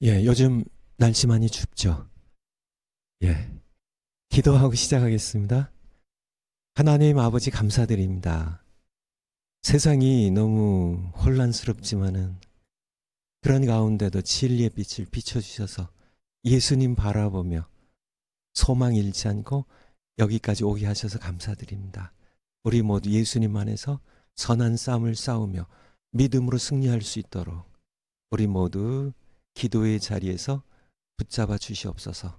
요즘 날씨 많이 춥죠? 예, 기도하고 시작하겠습니다. 하나님 아버지 감사드립니다. 세상이 너무 혼란스럽지만은 그런 가운데도 진리의 빛을 비춰주셔서 예수님 바라보며 소망 잃지 않고 여기까지 오게 하셔서 감사드립니다. 우리 모두 예수님 안에서 선한 싸움을 싸우며 믿음으로 승리할 수 있도록 우리 모두 기도의 자리에서 붙잡아 주시옵소서.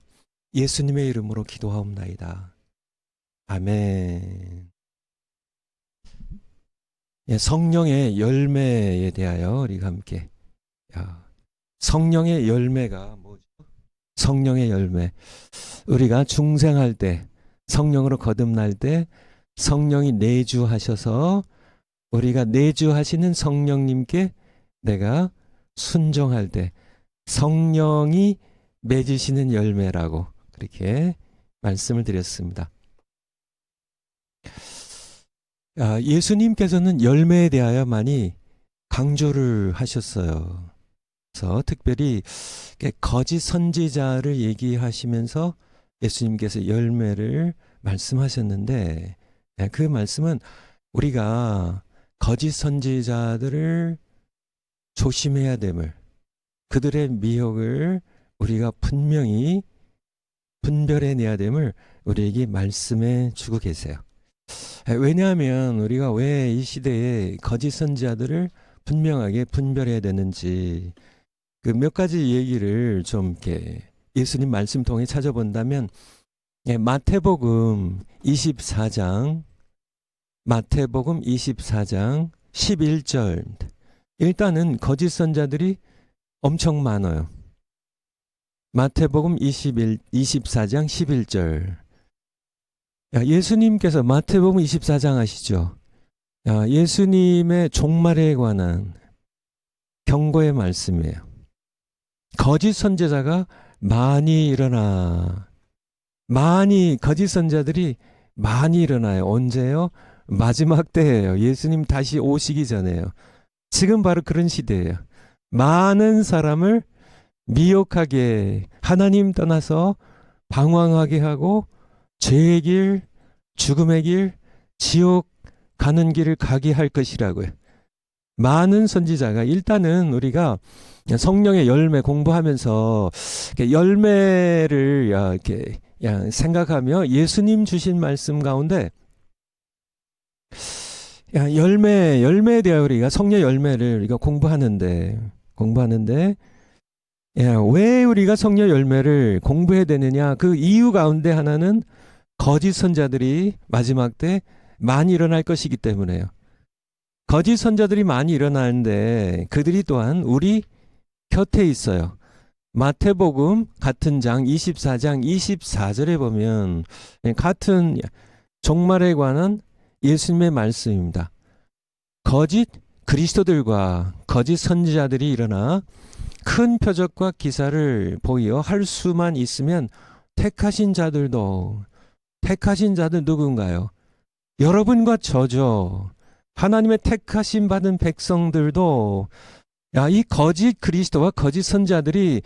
예수님의 이름으로 기도하옵나이다. 아멘. 성령의 열매에 대하여 우리가 함께 성령의 열매가 뭐죠? 성령의 열매. 우리가 중생할 때 성령으로 거듭날 때 성령이 내주하셔서 우리가 내주하시는 성령님께 내가 순종할 때 성령이 맺으시는 열매라고 그렇게 말씀을 드렸습니다. 예수님께서는 열매에 대하여 많이 강조를 하셨어요. 그래서 특별히 거짓 선지자를 얘기하시면서 예수님께서 열매를 말씀하셨는데 그 말씀은 우리가 거짓 선지자들을 조심해야 됨을, 그들의 미혹을 우리가 분명히 분별해내야 됨을 우리에게 말씀해 주고 계세요. 왜냐하면 우리가 왜 이 시대에 거짓 선지자들을 분명하게 분별해야 되는지 그 몇 가지 얘기를 좀 이렇게 예수님 말씀 통해 찾아본다면 마태복음 24장 11절 일단은 거짓 선자들이 엄청 많아요. 마태복음 24장 11절. 예수님께서 마태복음 24장 아시죠? 예수님의 종말에 관한 경고의 말씀이에요. 거짓 선지자가 많이 일어나. 거짓 선자들이 많이 일어나요. 언제요? 마지막 때예요. 예수님 다시 오시기 전에요. 지금 바로 그런 시대예요. 많은 사람을 미혹하게, 하나님 떠나서 방황하게 하고 죄의 길, 죽음의 길, 지옥 가는 길을 가게 할 것이라고요. 많은 선지자가 일단은 우리가 성령의 열매 공부하면서 열매를 이렇게 생각하며 예수님 주신 말씀 가운데 열매에 대해 우리가 성령 열매를 우리가 공부하는데 왜 우리가 성령 열매를 공부해야 되느냐? 그 이유 가운데 하나는 거짓 선자들이 마지막 때 많이 일어날 것이기 때문에요. 거짓 선자들이 많이 일어나는데 그들이 또한 우리 곁에 있어요. 마태복음 같은 장 24장 24절에 보면 같은 종말에 관한 예수님의 말씀입니다. 거짓 그리스도들과 거짓 선지자들이 일어나 큰 표적과 기사를 보이어 할 수만 있으면 택하신 자들 누군가요? 여러분과 저죠. 하나님의 택하심 받은 백성들도 이 거짓 그리스도와 거짓 선지자들이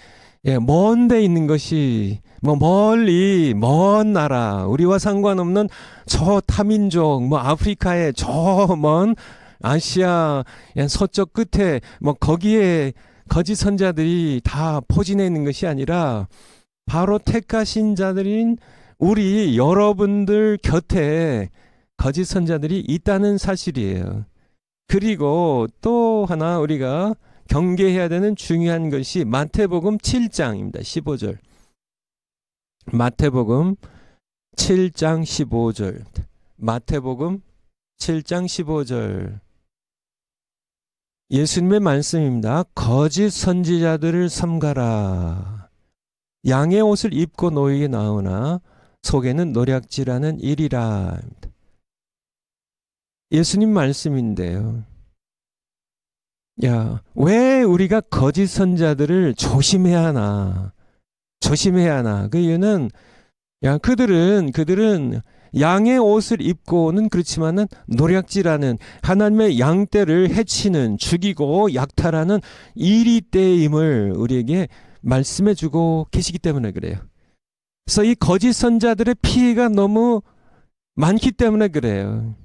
먼 데 있는 것이 멀리 먼 나라, 우리와 상관없는 저 타민족, 아프리카의 저 먼 아시아 서쪽 끝에 거기에 거짓 선자들이 다 포진해 있는 것이 아니라 바로 택하신 자들인 우리 여러분들 곁에 거짓 선자들이 있다는 사실이에요. 그리고 또 하나 우리가 경계해야 되는 중요한 것이 마태복음 7장입니다. 15절. 마태복음 7장 15절. 마태복음 7장 15절. 예수님의 말씀입니다. 거짓 선지자들을 삼가라. 양의 옷을 입고 너희에게 나오나 속에는 노략질하는 일이라. 예수님 말씀인데요. 왜 우리가 거짓 선자들을 조심해야 하나? 그 이유는 그들은 양의 옷을 입고는 그렇지만은 노략질하는 하나님의 양떼를 해치는 죽이고 약탈하는 이리 때임을 우리에게 말씀해 주고 계시기 때문에 그래요. 그래서 이 거짓 선자들의 피해가 너무 많기 때문에 그래요.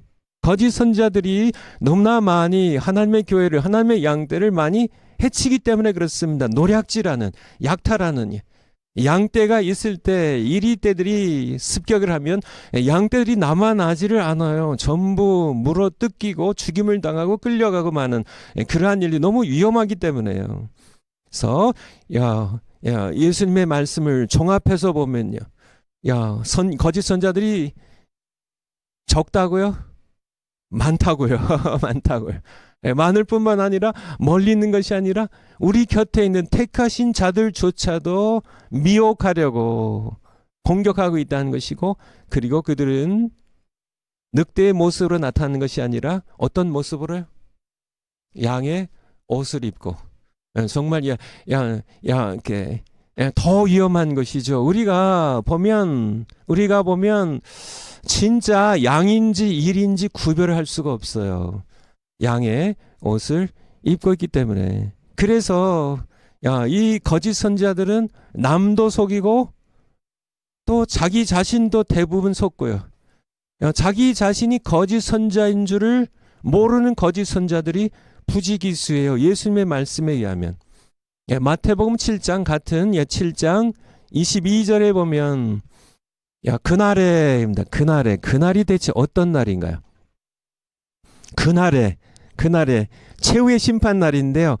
거짓 선자들이 너무나 많이 하나님의 교회를, 하나님의 양떼를 많이 해치기 때문에 그렇습니다. 노략질하는, 약탈하는, 양떼가 있을 때 이리떼들이 습격을 하면 양떼들이 남아나지를 않아요. 전부 물어 뜯기고 죽임을 당하고 끌려가고 마는 그러한 일이 너무 위험하기 때문에요. 그래서 예수님의 말씀을 종합해서 보면요, 거짓 선자들이 적다고요? 많다고요. 많다고요. 많을 뿐만 아니라 멀리 있는 것이 아니라 우리 곁에 있는 택하신 자들조차도 미혹하려고 공격하고 있다는 것이고, 그리고 그들은 늑대의 모습으로 나타나는 것이 아니라 어떤 모습으로요? 양의 옷을 입고, 정말 이렇게 더 위험한 것이죠. 우리가 보면 진짜 양인지 일인지 구별을 할 수가 없어요. 양의 옷을 입고 있기 때문에. 그래서 이 거짓 선지자들은 남도 속이고 또 자기 자신도 대부분 속고요. 자기 자신이 거짓 선지자인 줄을 모르는 거짓 선지자들이 부지기수예요. 예수님의 말씀에 의하면. 마태복음 7장 같은 7장 22절에 보면 그날에입니다. 그날이 대체 어떤 날인가요? 그날에 최후의 심판 날인데요.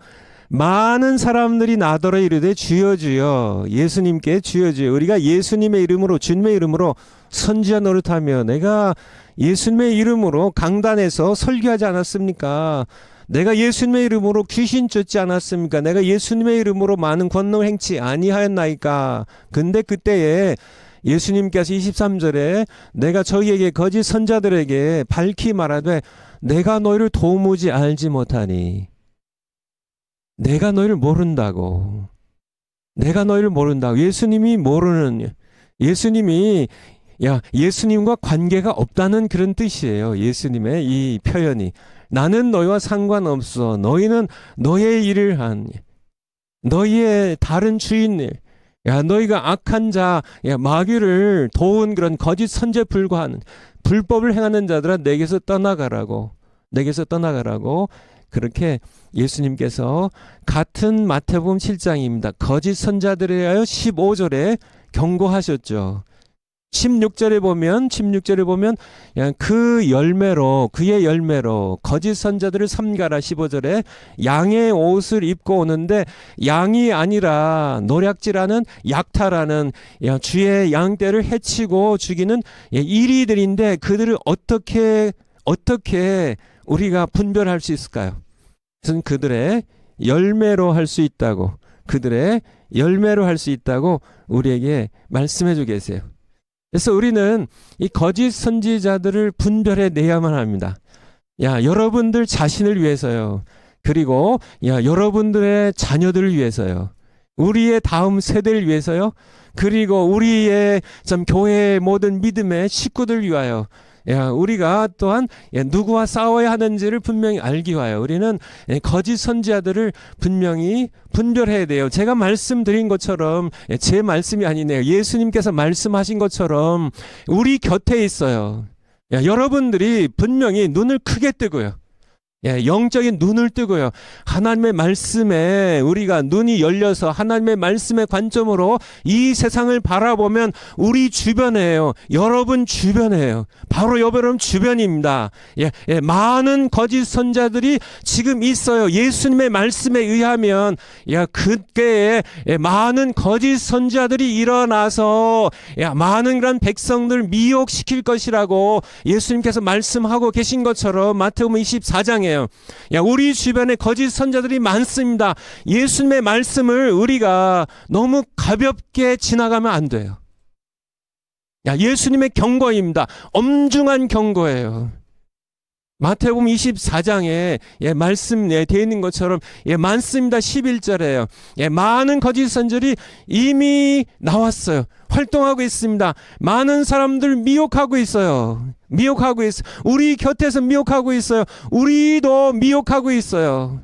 많은 사람들이 나더러 이르되 주여 주여, 예수님께 주여 주여, 우리가 예수님의 이름으로, 주님의 이름으로 선지자 노릇하며 내가 예수님의 이름으로 강단에서 설교하지 않았습니까? 내가 예수님의 이름으로 귀신 쫓지 않았습니까? 내가 예수님의 이름으로 많은 권능을 행치 아니하였나이까? 근데 그때에 예수님께서 23절에 내가 저희에게 거짓 선자들에게 밝히 말하되 내가 너희를 도무지 알지 못하니, 내가 너희를 모른다고. 예수님이 모르는, 예수님과 관계가 없다는 그런 뜻이에요. 예수님의 이 표현이. 나는 너희와 상관없어. 너희는 너의 일을 한, 너희의 다른 주인일, 너희가 악한 자, 마귀를 도운 그런 거짓 선지에 불과한 불법을 행하는 자들아 내게서 떠나가라고 그렇게 예수님께서 같은 마태복음 7장입니다. 거짓 선자들에 대하여 15절에 경고하셨죠. 16절에 보면 그의 열매로 거짓 선자들을 삼가라. 15절에 양의 옷을 입고 오는데 양이 아니라 노략질하는, 약탈하는, 주의 양떼를 해치고 죽이는 이리들인데 그들을 어떻게 우리가 분별할 수 있을까요? 그것은 그들의 열매로 할 수 있다고, 우리에게 말씀해 주고 계세요. 그래서 우리는 이 거짓 선지자들을 분별해 내야만 합니다. 여러분들 자신을 위해서요. 그리고 여러분들의 자녀들을 위해서요. 우리의 다음 세대를 위해서요. 그리고 우리의 교회의 모든 믿음의 식구들 위하여, 우리가 또한 누구와 싸워야 하는지를 분명히 알기 위하여 우리는 거짓 선지자들을 분명히 분별해야 돼요. 제가 말씀드린 것처럼, 제 말씀이 아니네요. 예수님께서 말씀하신 것처럼 우리 곁에 있어요. 여러분들이 분명히 눈을 크게 뜨고요. 영적인 눈을 뜨고요. 하나님의 말씀에 우리가 눈이 열려서 하나님의 말씀의 관점으로 이 세상을 바라보면 우리 주변에요. 여러분 주변에요. 바로 여러분 주변입니다. 많은 거짓 선자들이 지금 있어요. 예수님의 말씀에 의하면 그때에 많은 거짓 선자들이 일어나서 많은 그런 백성들을 미혹시킬 것이라고 예수님께서 말씀하고 계신 것처럼 마태복음 24장에 우리 주변에 거짓 선자들이 많습니다. 예수님의 말씀을 우리가 너무 가볍게 지나가면 안 돼요. 예수님의 경고입니다. 엄중한 경고예요. 마태복음 24장에 말씀에 되어 있는 것처럼 많습니다. 11절에요. 많은 거짓 선지자들이 이미 나왔어요. 활동하고 있습니다. 많은 사람들 미혹하고 있어요. 우리 곁에서 미혹하고 있어요. 우리도 미혹하고 있어요.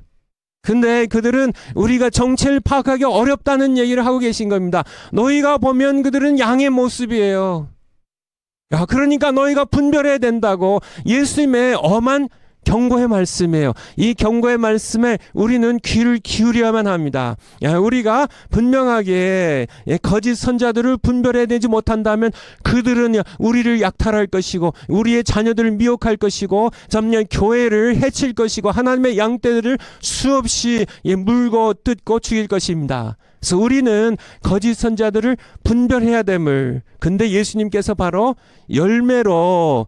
근데 그들은 우리가 정체를 파악하기 어렵다는 얘기를 하고 계신 겁니다. 너희가 보면 그들은 양의 모습이에요. 야, 그러니까 너희가 분별해야 된다고. 예수님의 엄한 경고의 말씀이에요. 이 경고의 말씀에 우리는 귀를 기울여야만 합니다. 야, 우리가 분명하게 거짓 선자들을 분별해야 되지 못한다면 그들은 우리를 약탈할 것이고 우리의 자녀들을 미혹할 것이고 점령 교회를 해칠 것이고 하나님의 양떼들을 수없이 물고 뜯고 죽일 것입니다. 그래서 우리는 거짓 선자들을 분별해야 됨을, 근데 예수님께서 바로 열매로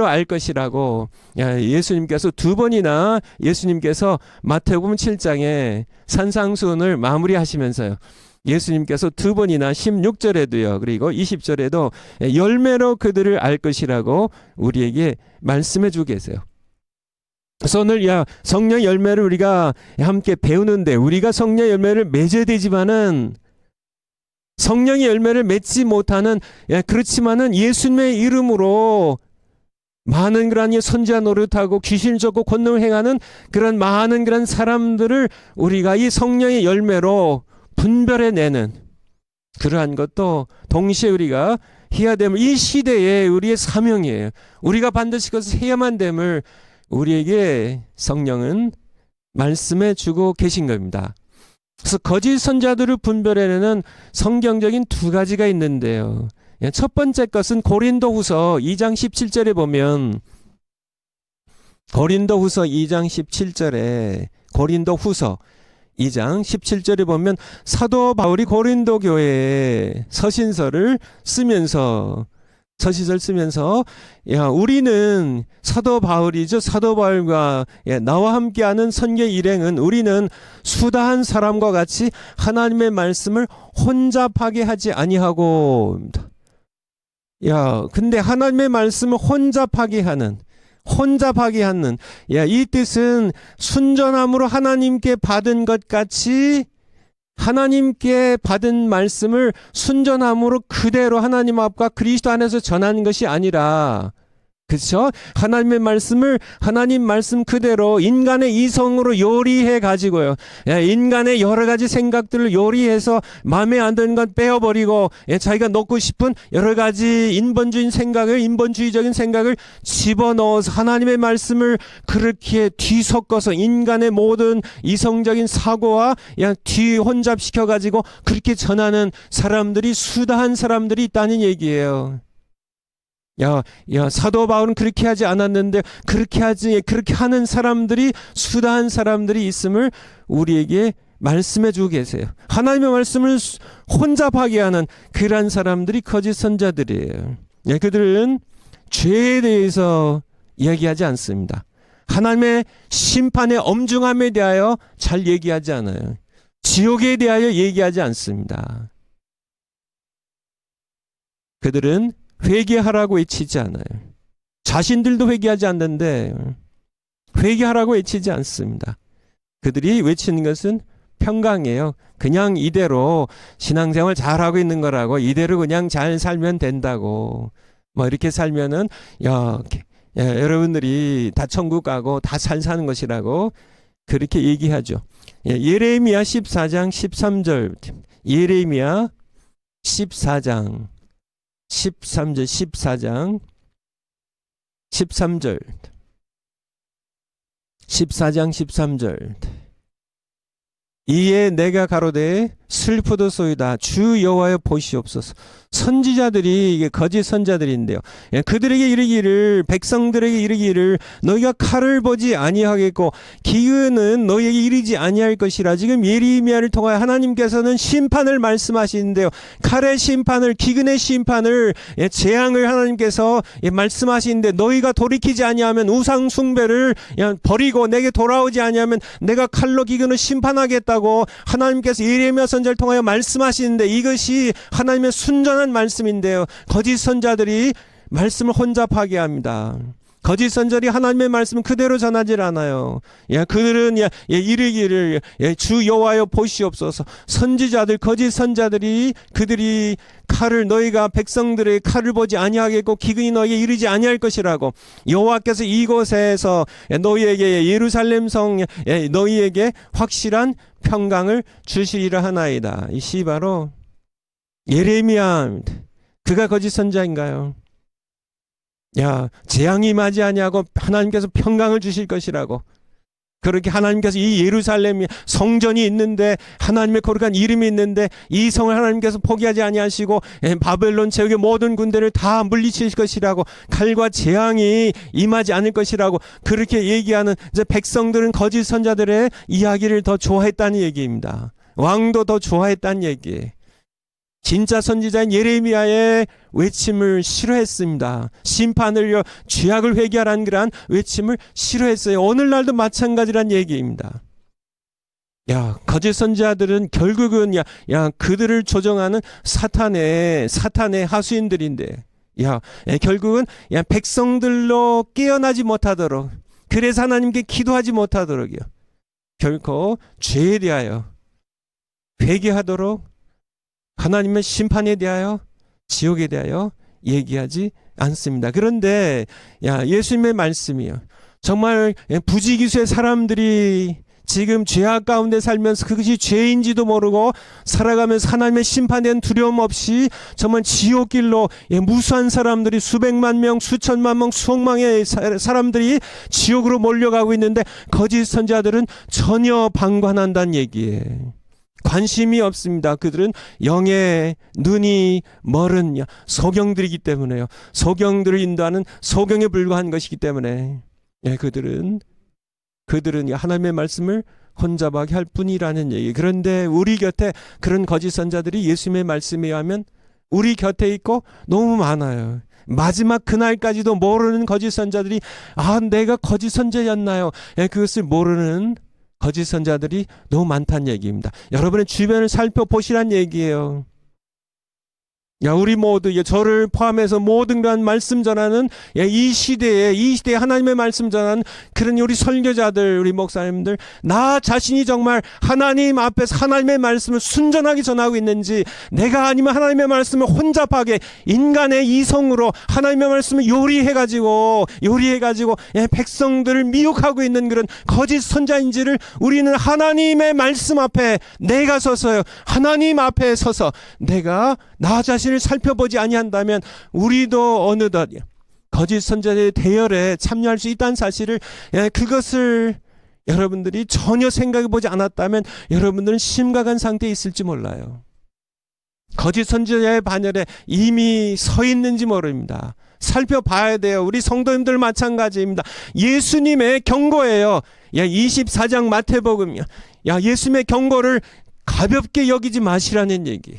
알 것이라고, 예수님께서 두 번이나 예수님께서 마태복음 7장에 산상수훈을 마무리하시면서요, 예수님께서 두 번이나 16절에도요 그리고 20절에도 열매로 그들을 알 것이라고 우리에게 말씀해 주고 계세요. 그래서 오늘 성령 열매를 우리가 함께 배우는데, 우리가 성령 열매를 맺어야 되지만은 성령의 열매를 맺지 못하는, 그렇지만은 예수님의 이름으로 많은 그런 선지자 노릇하고 귀신을 쫓고 권능을 행하는 그런 많은 그런 사람들을 우리가 이 성령의 열매로 분별해내는 그러한 것도 동시에 우리가 해야 됨을, 이 시대에 우리의 사명이에요. 우리가 반드시 그것을 해야만 됨을 우리에게 성령은 말씀해 주고 계신 겁니다. 그래서 거짓 선자들을 분별해내는 성경적인 두 가지가 있는데요. 첫 번째 것은 고린도후서 2장 17절에 보면, 고린도후서 2장 17절에, 고린도후서 2장 17절에 보면 사도 바울이 고린도 교회에 서신서를 쓰면서 우리는 사도 바울이죠. 사도 바울과 나와 함께하는 선교 일행은 우리는 수다한 사람과 같이 하나님의 말씀을 혼잡하게 하지 아니하고. 근데 하나님의 말씀을 혼잡하게 하는 이 뜻은 순전함으로 하나님께 받은 것 같이, 하나님께 받은 말씀을 순전함으로 그대로 하나님 앞과 그리스도 안에서 전하는 것이 아니라, 그렇죠? 하나님의 말씀을 하나님 말씀 그대로 인간의 이성으로 요리해 가지고요, 인간의 여러 가지 생각들을 요리해서 마음에 안 드는 건 빼어버리고, 자기가 넣고 싶은 여러 가지 인본주의적인 생각을 집어넣어서 하나님의 말씀을 그렇게 뒤섞어서 인간의 모든 이성적인 사고와 뒤혼잡시켜 가지고 그렇게 전하는 사람들이, 수다한 사람들이 있다는 얘기예요. 사도 바울은 그렇게 하지 않았는데 그렇게 하는 사람들이, 수다한 사람들이 있음을 우리에게 말씀해 주고 계세요. 하나님의 말씀을 혼잡하게 하는 그러한 사람들이 거짓 선자들이에요. 그들은 죄에 대해서 이야기하지 않습니다. 하나님의 심판의 엄중함에 대하여 잘 얘기하지 않아요. 지옥에 대하여 얘기하지 않습니다. 그들은 회개하라고 외치지 않아요. 자신들도 회개하지 않는데 회개하라고 외치지 않습니다. 그들이 외치는 것은 평강이에요. 그냥 이대로 신앙생활 잘하고 있는 거라고, 이대로 그냥 잘 살면 된다고, 이렇게 살면은 여러분들이 다 천국 가고 다 잘 사는 것이라고 그렇게 얘기하죠. 예레미야 14장 13절, 예레미야 14장 13절 13절 이에 내가 가로되 슬프도소이다 주 여호와여 보시옵소서. 선지자들이, 이게 거짓 선자들인데요, 그들에게 이르기를, 백성들에게 이르기를 너희가 칼을 보지 아니하겠고 기근은 너희에게 이르지 아니할 것이라. 지금 예레미야를 통하여 하나님께서는 심판을 말씀하시는데요, 칼의 심판을, 기근의 심판을, 재앙을 하나님께서 말씀하시는데, 너희가 돌이키지 아니하면, 우상 숭배를 버리고 내게 돌아오지 아니하면 내가 칼로 기근을 심판하겠다고 하나님께서 예레미야 선지자를 통하여 말씀하시는데, 이것이 하나님의 순전한 말씀인데요, 거짓 선자들이 말씀을 혼잡하게 합니다. 거짓 선자들이 하나님의 말씀 그대로 전하질 않아요. 그들은 이르기를 주 여호와여 보시옵소서. 선지자들 거짓 선자들이 그들이 칼을 너희가 백성들의 칼을 보지 아니하겠고 기근이 너희에게 이르지 아니할 것이라고 여호와께서 이곳에서 너희에게 예루살렘 성 너희에게 확실한 평강을 주시리라 하나이다. 이 시 바로 예레미야. 그가 거짓 선자인가요? 재앙이 임하지 아니하고 하나님께서 평강을 주실 것이라고. 그렇게 하나님께서 이 예루살렘이 성전이 있는데 하나님의 거룩한 이름이 있는데 이 성을 하나님께서 포기하지 아니하시고 바벨론 제국의 모든 군대를 다 물리칠 것이라고, 칼과 재앙이 임하지 않을 것이라고 그렇게 얘기하는 이제 백성들은 거짓 선자들의 이야기를 더 좋아했다는 얘기입니다. 왕도 더 좋아했다는 얘기예요. 진짜 선지자인 예레미야의 외침을 싫어했습니다. 심판을요, 죄악을 회개하라는 그러한 외침을 싫어했어요. 오늘날도 마찬가지란 얘기입니다. 거짓 선지자들은 결국은 그들을 조종하는 사탄의 하수인들인데, 결국은 백성들로 깨어나지 못하도록, 그래서 하나님께 기도하지 못하도록요, 결코 죄에 대하여 회개하도록, 하나님의 심판에 대하여, 지옥에 대하여 얘기하지 않습니다. 그런데 예수님의 말씀이요, 정말 부지기수의 사람들이 지금 죄악 가운데 살면서 그것이 죄인지도 모르고 살아가면서 하나님의 심판에 대한 두려움 없이 정말 지옥길로 무수한 사람들이 수백만 명, 수천만 명, 수억만의 사람들이 지옥으로 몰려가고 있는데 거짓 선지자들은 전혀 방관한다는 얘기예요. 관심이 없습니다. 그들은 영의 눈이 멀은 소경들이기 때문에요. 소경들을 인도하는 소경에 불과한 것이기 때문에 그들은 하나님의 말씀을 혼잡하게 할 뿐이라는 얘기. 그런데 우리 곁에 그런 거짓 선자들이 예수님의 말씀에 의하면 우리 곁에 있고 너무 많아요. 마지막 그날까지도 모르는 거짓 선자들이 내가 거짓 선자였나요? 그것을 모르는 거짓 선자들이 너무 많다는 얘기입니다. 여러분의 주변을 살펴보시란 얘기예요. 우리 모두, 저를 포함해서 모든 그런 말씀 전하는 이 시대에 하나님의 말씀 전하는 그런 우리 설교자들, 우리 목사님들, 나 자신이 정말 하나님 앞에서 하나님의 말씀을 순전하게 전하고 있는지, 내가 아니면 하나님의 말씀을 혼잡하게 인간의 이성으로 하나님의 말씀을 요리해가지고 백성들을 미혹하고 있는 그런 거짓 선자인지를 우리는 하나님의 말씀 앞에 내가 서서요, 하나님 앞에 서서 내가 나 자신을 살펴보지 아니한다면 우리도 어느덧 거짓 선자의 대열에 참여할 수 있다는 사실을, 그것을 여러분들이 전혀 생각해 보지 않았다면 여러분들은 심각한 상태에 있을지 몰라요. 거짓 선지자의 반열에 이미 서 있는지 모릅니다. 살펴봐야 돼요. 우리 성도님들 마찬가지입니다. 예수님의 경고예요. 24장 마태복음, 예수님의 경고를 가볍게 여기지 마시라는 얘기.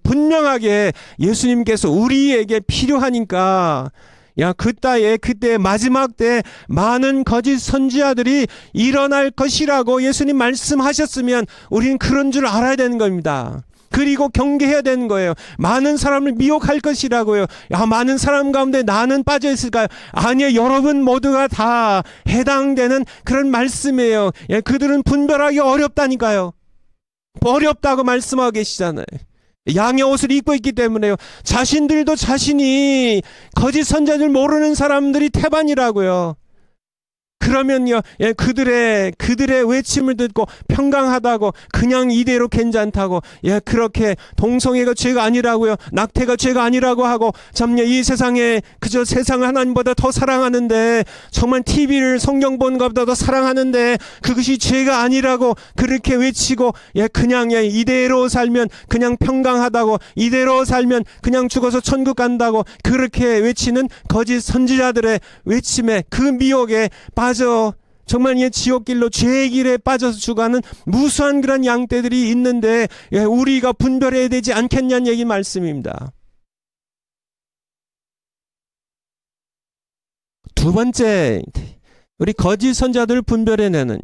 분명하게 예수님께서 우리에게 필요하니까, 그때 마지막 때 많은 거짓 선지자들이 일어날 것이라고 예수님 말씀하셨으면 우리는 그런 줄 알아야 되는 겁니다. 그리고 경계해야 되는 거예요. 많은 사람을 미혹할 것이라고요. 많은 사람 가운데 나는 빠져 있을까요? 아니요, 여러분 모두가 다 해당되는 그런 말씀이에요. 그들은 분별하기 어렵다니까요. 어렵다고 말씀하고 계시잖아요. 양의 옷을 입고 있기 때문에요. 자신들도 자신이 거짓 선자들 모르는 사람들이 태반이라고요. 그러면요, 그들의 외침을 듣고 평강하다고, 그냥 이대로 괜찮다고, 그렇게 동성애가 죄가 아니라고요, 낙태가 죄가 아니라고 하고, 참요, 이 세상에 그저 세상을 하나님보다 더 사랑하는데, 정말 TV를 성경 보는 것보다 더 사랑하는데 그것이 죄가 아니라고 그렇게 외치고, 그냥 이대로 살면 그냥 평강하다고, 이대로 살면 그냥 죽어서 천국 간다고 그렇게 외치는 거짓 선지자들의 외침에, 그 미혹에 빠져 정말 지옥길로 죄의 길에 빠져서 죽어가는 무수한 그런 양떼들이 있는데 우리가 분별해야 되지 않겠냐는 얘기 말씀입니다. 두 번째, 우리 거짓 선지자들 분별해내는,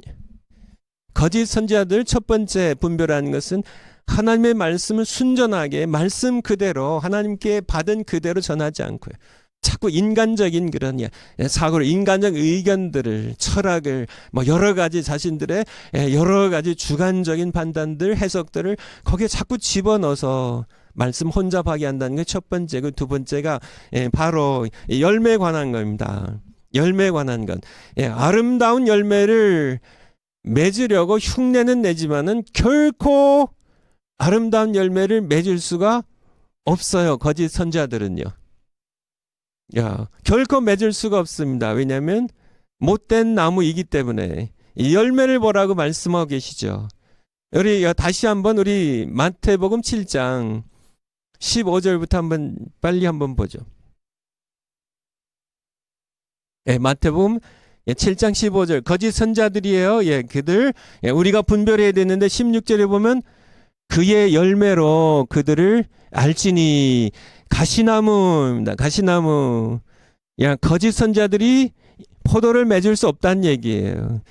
거짓 선지자들 첫 번째 분별하는 것은 하나님의 말씀을 순전하게 말씀 그대로 하나님께 받은 그대로 전하지 않고요, 자꾸 인간적인 그런 사고를, 인간적 의견들을, 철학을, 뭐 여러 가지 자신들의 여러 가지 주관적인 판단들, 해석들을 거기에 자꾸 집어넣어서 말씀 혼잡하게 한다는 게 첫 번째. 그 두 번째가 바로 열매에 관한 겁니다. 열매에 관한 것. 아름다운 열매를 맺으려고 흉내는 내지만은 결코 아름다운 열매를 맺을 수가 없어요. 거짓 선지자들은요. 결코 맺을 수가 없습니다. 왜냐하면 못된 나무이기 때문에. 이 열매를 보라고 말씀하고 계시죠. 우리 다시 한번 우리 마태복음 7장 15절부터 한번 빨리 한번 보죠. 마태복음 7장 15절. 거짓 선자들이에요. 그들 우리가 분별해야 되는데 16절에 보면 그의 열매로 그들을 알지니. 가시나무입니다. 가시나무. 거짓 선자들이 포도를 맺을 수 없다는 얘기예요.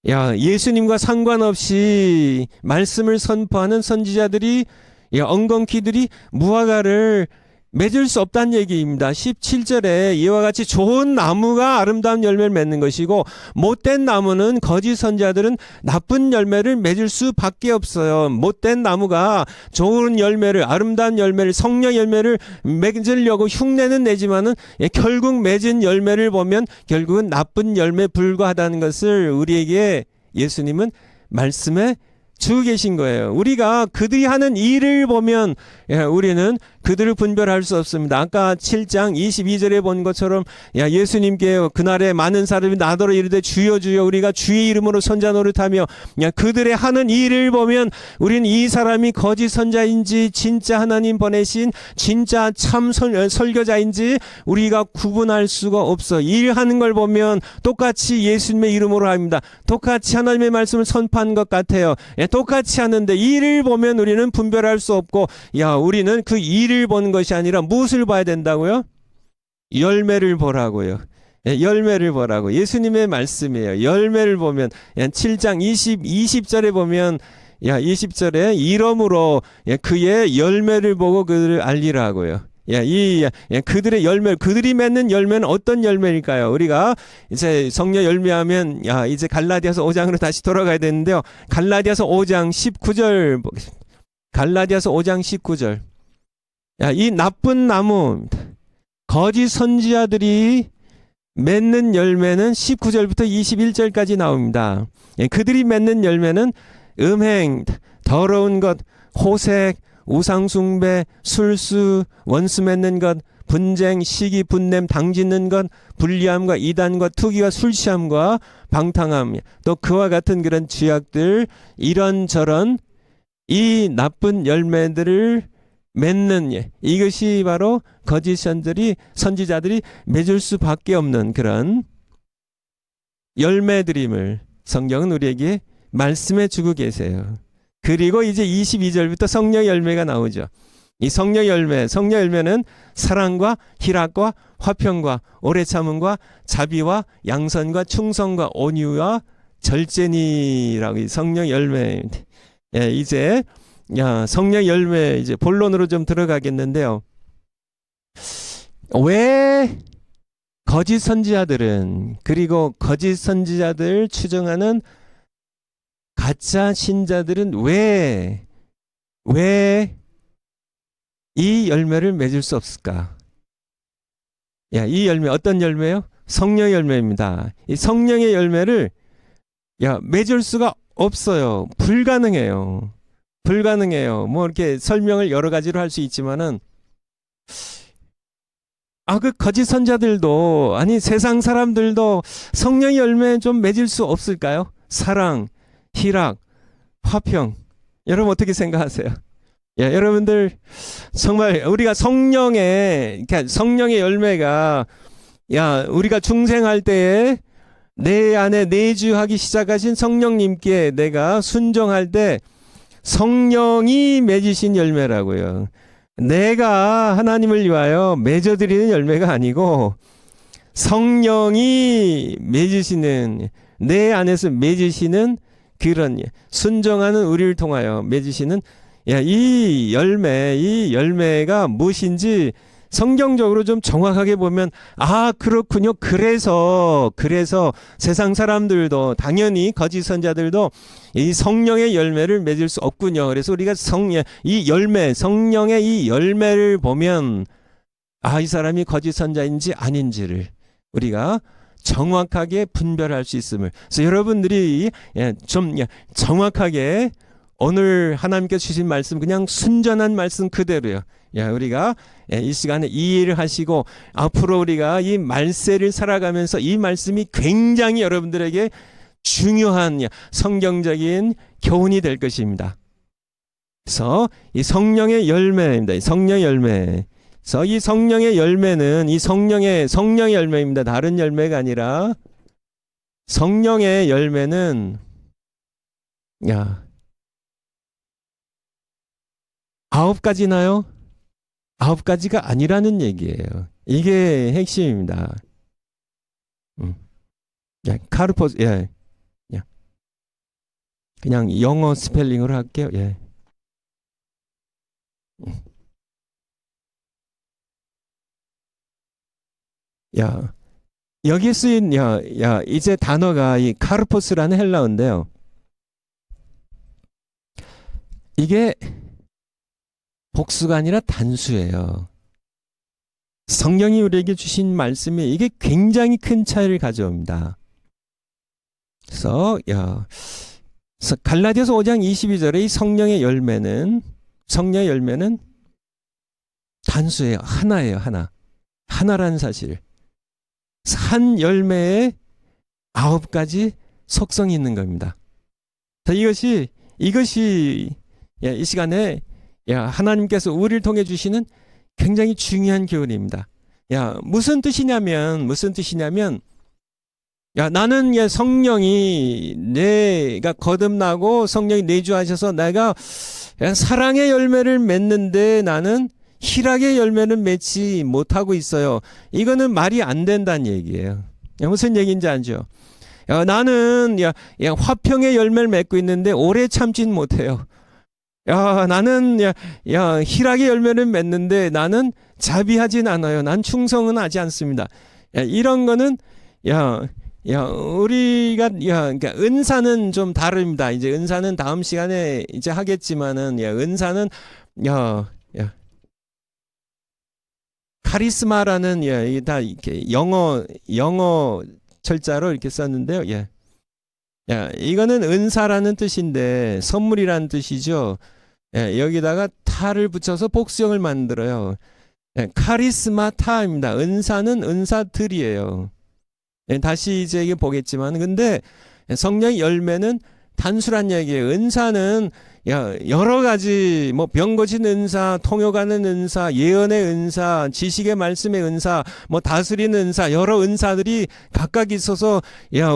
예수님과 상관없이 말씀을 선포하는 선지자들이, 엉겅퀴들이 무화과를 맺을 수 없다는 얘기입니다. 17절에 이와 같이 좋은 나무가 아름다운 열매를 맺는 것이고 못된 나무는, 거짓 선지자들은 나쁜 열매를 맺을 수밖에 없어요. 못된 나무가 좋은 열매를, 아름다운 열매를, 성령 열매를 맺으려고 흉내는 내지만은 결국 맺은 열매를 보면 결국은 나쁜 열매에 불과하다는 것을 우리에게 예수님은 말씀에 주고 계신 거예요. 우리가 그들이 하는 일을 보면 우리는 그들을 분별할 수 없습니다. 아까 7장 22절에 본 것처럼 예수님께 그날에 많은 사람이 나더러 이르되 주여 주여 우리가 주의 이름으로 선자 노릇하며, 그들의 하는 일을 보면 우리는 이 사람이 거짓 선자인지 진짜 하나님 보내신 진짜 참 설교자인지 우리가 구분할 수가 없어. 일하는 걸 보면 똑같이 예수님의 이름으로 합니다. 똑같이 하나님의 말씀을 선포한 것 같아요. 똑같이 하는데 일을 보면 우리는 분별할 수 없고, 우리는 그 일을 보는 것이 아니라 무엇을 봐야 된다고요? 열매를 보라고요. 열매를 보라고. 예수님의 말씀이에요. 열매를 보면 7장 20절에 보면 20절에 이러므로 그의 열매를 보고 그들을 알리라고요. 그들의 열매, 그들이 맺는 열매는 어떤 열매일까요? 우리가 이제 성령 열매하면 이제 갈라디아서 5장으로 다시 돌아가야 되는데요. 갈라디아서 5장 19절 보겠습니다. 갈라디아서 5장 19절. 이 나쁜 나무, 거짓 선지자들이 맺는 열매는 19절부터 21절까지 나옵니다. 그들이 맺는 열매는 음행, 더러운 것, 호색, 우상숭배, 술수, 원수 맺는 것, 분쟁, 시기, 분냄, 당짓는 것, 불리함과 이단과 투기와 술취함과 방탕함, 또 그와 같은 그런 죄악들, 이런저런 이 나쁜 열매들을 맺는, 이것이 바로 거짓 선지자들이 맺을 수밖에 없는 그런 열매들임을 성경은 우리에게 말씀해 주고 계세요. 그리고 이제 22절부터 성령 열매가 나오죠. 이 성령 열매는 사랑과 희락과 화평과 오래 참음과 자비와 양선과 충성과 온유와 절제니라고. 이 성령 열매. 이제 성령 열매 이제 본론으로 좀 들어가겠는데요. 왜 거짓 선지자들은, 그리고 거짓 선지자들 추정하는 가짜 신자들은 왜 이 열매를 맺을 수 없을까? 이 열매 어떤 열매요? 성령 열매입니다. 이 성령의 열매를 맺을 수가 없어요. 불가능해요. 뭐 이렇게 설명을 여러 가지로 할 수 있지만은 그 거짓 선자들도, 아니 세상 사람들도 성령의 열매 좀 맺을 수 없을까요? 사랑, 희락, 화평. 여러분 어떻게 생각하세요? 여러분들 정말 우리가 성령의 열매가 우리가 중생할 때에 내 안에 내주하기 시작하신 성령님께 내가 순종할 때 성령이 맺으신 열매라고요. 내가 하나님을 위하여 맺어드리는 열매가 아니고 성령이 맺으시는, 내 안에서 맺으시는 그런 순종하는 우리를 통하여 맺으시는 이 열매가 무엇인지 성경적으로 좀 정확하게 보면 아 그렇군요. 그래서 세상 사람들도 당연히 거짓 선자들도 이 성령의 열매를 맺을 수 없군요. 그래서 우리가 이 열매, 성령의 이 열매를 보면 아 이 사람이 거짓 선자인지 아닌지를 우리가 정확하게 분별할 수 있음을. 그래서 여러분들이 좀 정확하게 오늘 하나님께서 주신 말씀 그냥 순전한 말씀 그대로요. 우리가 이 시간에 이해를 하시고 앞으로 우리가 이 말세를 살아가면서 이 말씀이 굉장히 여러분들에게 중요한 성경적인 교훈이 될 것입니다. 그래서 이 성령의 열매입니다. 성령의 열매. 그래서 이 성령의 열매는 이 성령의 열매입니다. 다른 열매가 아니라 성령의 열매는 9가지나요? 9가지가 아니라는 얘기예요. 이게 핵심입니다. 카르포스, 그냥 영어 스펠링으로 할게요. 여기 쓰인, 이제 단어가 이 카르포스라는 헬라어인데요. 이게 복수가 아니라 단수예요. 성령이 우리에게 주신 말씀이 이게 굉장히 큰 차이를 가져옵니다. 그래서 갈라디아서 5장 22절에 이 성령의 열매는 단수예요. 하나예요. 하나라는 사실. 한 열매에 9가지 속성이 있는 겁니다. 이것이 이 시간에 하나님께서 우리를 통해 주시는 굉장히 중요한 교훈입니다. 무슨 뜻이냐면 나는 성령이 내가 거듭나고 성령이 내주하셔서 내가 사랑의 열매를 맺는데 나는 희락의 열매는 맺지 못하고 있어요. 이거는 말이 안 된다는 얘기예요. 무슨 얘기인지 알죠? 나는 화평의 열매를 맺고 있는데 오래 참진 못해요. 나는 희락의 열매를 맺는데 나는 자비하진 않아요. 난 충성은 하지 않습니다. 이런 거는 우리가 그러니까 은사는 좀 다릅니다. 이제 은사는 다음 시간에 이제 하겠지만은 은사는 카리스마라는 다 이렇게 영어 철자로 이렇게 썼는데요. 이거는 은사라는 뜻인데 선물이라는 뜻이죠. 여기다가 타를 붙여서 복수형을 만들어요. 카리스마타입니다. 은사는 은사들이에요. 다시 이제 이게 보겠지만 근데 성령의 열매는 단순한 얘기예요. 은사는 여러 가지 뭐 병 고치는 은사, 통역하는 은사, 예언의 은사, 지식의 말씀의 은사, 뭐 다스리는 은사, 여러 은사들이 각각 있어서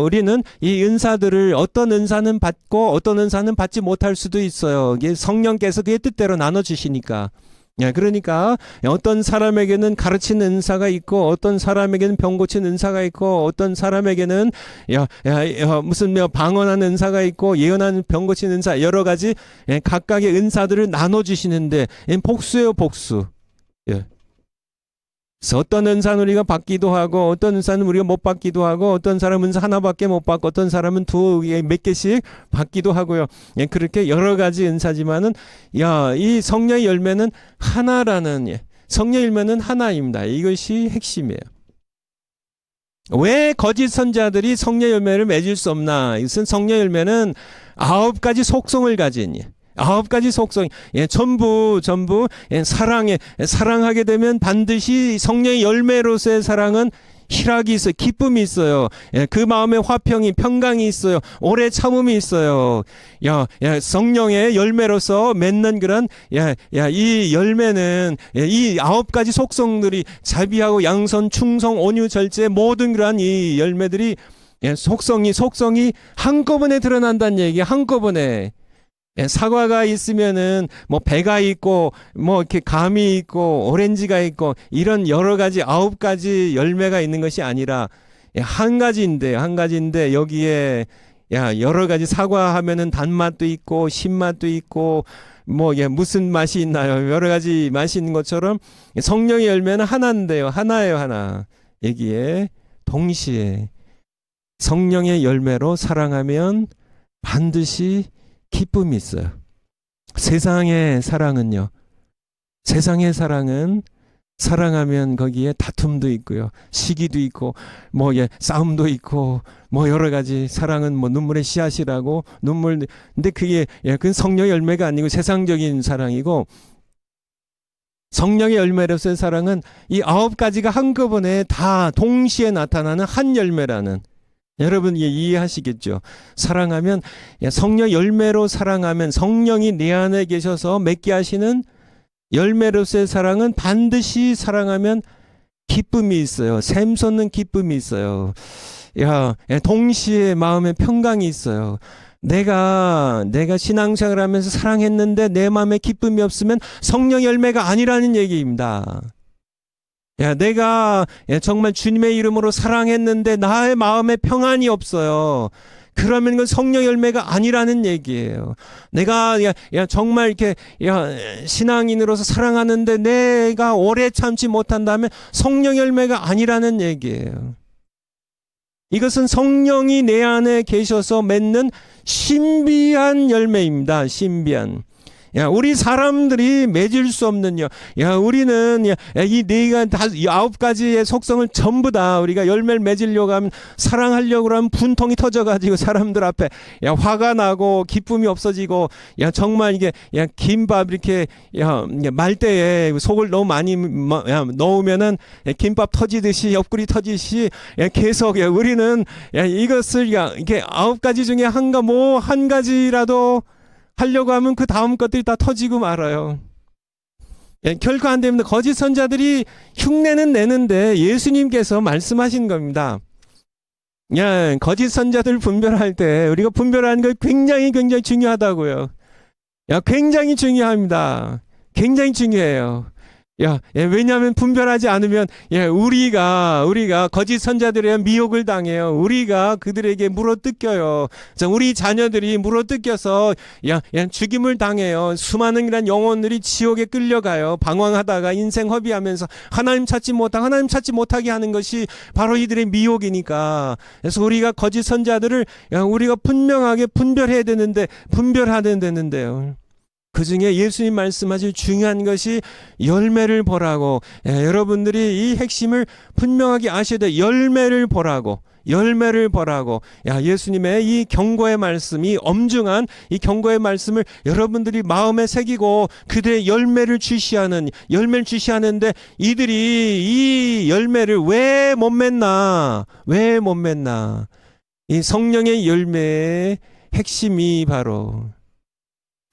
우리는 이 은사들을 어떤 은사는 받고 어떤 은사는 받지 못할 수도 있어요. 이게 성령께서 그의 뜻대로 나눠 주시니까. 그러니까 어떤 사람에게는 가르치는 은사가 있고 어떤 사람에게는 병 고치는 은사가 있고 어떤 사람에게는 무슨 방언하는 은사가 있고 예언하는 병 고치는 은사 여러 가지 각각의 은사들을 나눠 주시는데 복수예요. 복수. 그래서 어떤 은사는 우리가 받기도 하고 어떤 은사는 우리가 못 받기도 하고 어떤 사람은 은사 하나밖에 못 받고 어떤 사람은 몇 개씩 받기도 하고요. 그렇게 여러 가지 은사지만은 이 성령의 열매는 하나라는 성령의 열매는 하나입니다. 이것이 핵심이에요. 왜 거짓 선자들이 성령의 열매를 맺을 수 없나? 이것은 성령의 열매는 9가지 속성을 가진 9가지 속성, 전부 사랑하게 되면 반드시 성령의 열매로서의 사랑은 희락이 있어요. 기쁨이 있어요. 그 마음에 화평이, 평강이 있어요. 오래 참음이 있어요. 성령의 열매로서 맺는 그런, 이 열매는, 이 9가지 속성들이 자비하고 양선, 충성, 온유, 절제, 모든 그러한 이 열매들이, 속성이 한꺼번에 드러난다는 얘기예요. 한꺼번에. 사과가 있으면은 뭐 배가 있고 뭐 이렇게 감이 있고 오렌지가 있고 이런 여러 가지 9가지 열매가 있는 것이 아니라 한 가지인데 여기에 여러 가지 사과 하면은 단맛도 있고 신맛도 있고 무슨 맛이 있나요? 여러 가지 맛이 있는 것처럼 성령의 열매는 하나인데요. 하나예요, 하나. 여기에 동시에 성령의 열매로 사랑하면 반드시 기쁨이 있어요. 세상의 사랑은요. 세상의 사랑은 사랑하면 거기에 다툼도 있고요. 시기도 있고 싸움도 있고 여러 가지 사랑은 눈물의 씨앗이라고 근데 그게 그 성령의 열매가 아니고 세상적인 사랑이고 성령의 열매로서의 사랑은 이 9가지가 한꺼번에 다 동시에 나타나는 한 열매라는 여러분 이해하시겠죠? 사랑하면 성령 열매로 사랑하면 성령이 내 안에 계셔서 맺게 하시는 열매로서의 사랑은 반드시 사랑하면 기쁨이 있어요. 샘솟는 기쁨이 있어요. 동시에 마음에 평강이 있어요. 내가 신앙생활을 하면서 사랑했는데 내 마음에 기쁨이 없으면 성령 열매가 아니라는 얘기입니다. 내가 정말 주님의 이름으로 사랑했는데 나의 마음에 평안이 없어요. 그러면 그건 성령 열매가 아니라는 얘기예요. 내가 정말 이렇게 신앙인으로서 사랑하는데 내가 오래 참지 못한다면 성령 열매가 아니라는 얘기예요. 이것은 성령이 내 안에 계셔서 맺는 신비한 열매입니다. 신비한. 우리 사람들이 맺을 수 없는 우리는 이 9가지의 속성을 전부 다 우리가 열매를 맺으려고 하면 사랑하려고 하면 분통이 터져가지고 사람들 앞에 화가 나고 기쁨이 없어지고 정말 이게 김밥 이렇게 말 때에 속을 너무 많이 넣으면은 김밥 터지듯이 옆구리 터지듯이 계속 우리는 이것을 이게 9가지 중에 한 가지라도 하려고 하면 그 다음 것들이 다 터지고 말아요. 결코 안 됩니다. 거짓 선자들이 흉내는 내는데 예수님께서 말씀하신 겁니다. 거짓 선자들 분별할 때 우리가 분별하는 거 굉장히 중요하다고요. 굉장히 중요합니다. 굉장히 중요해요. 왜냐하면 분별하지 않으면 우리가 거짓 선자들에 의한 미혹을 당해요. 우리가 그들에게 물어뜯겨요. 우리 자녀들이 물어뜯겨서 죽임을 당해요. 수많은 이런 영혼들이 지옥에 끌려가요. 방황하다가 인생 허비하면서 하나님 찾지 못하게 하는 것이 바로 이들의 미혹이니까. 그래서 우리가 거짓 선자들을 우리가 분명하게 분별해야 되는데요. 그 중에 예수님 말씀하실 중요한 것이 열매를 보라고. 여러분들이 이 핵심을 분명하게 아셔야 돼요. 열매를 보라고. 예수님의 이 경고의 말씀, 이 엄중한 이 경고의 말씀을 여러분들이 마음에 새기고 그들의 열매를 주시하는데 이들이 이 열매를 왜 못 맺나? 이 성령의 열매의 핵심이 바로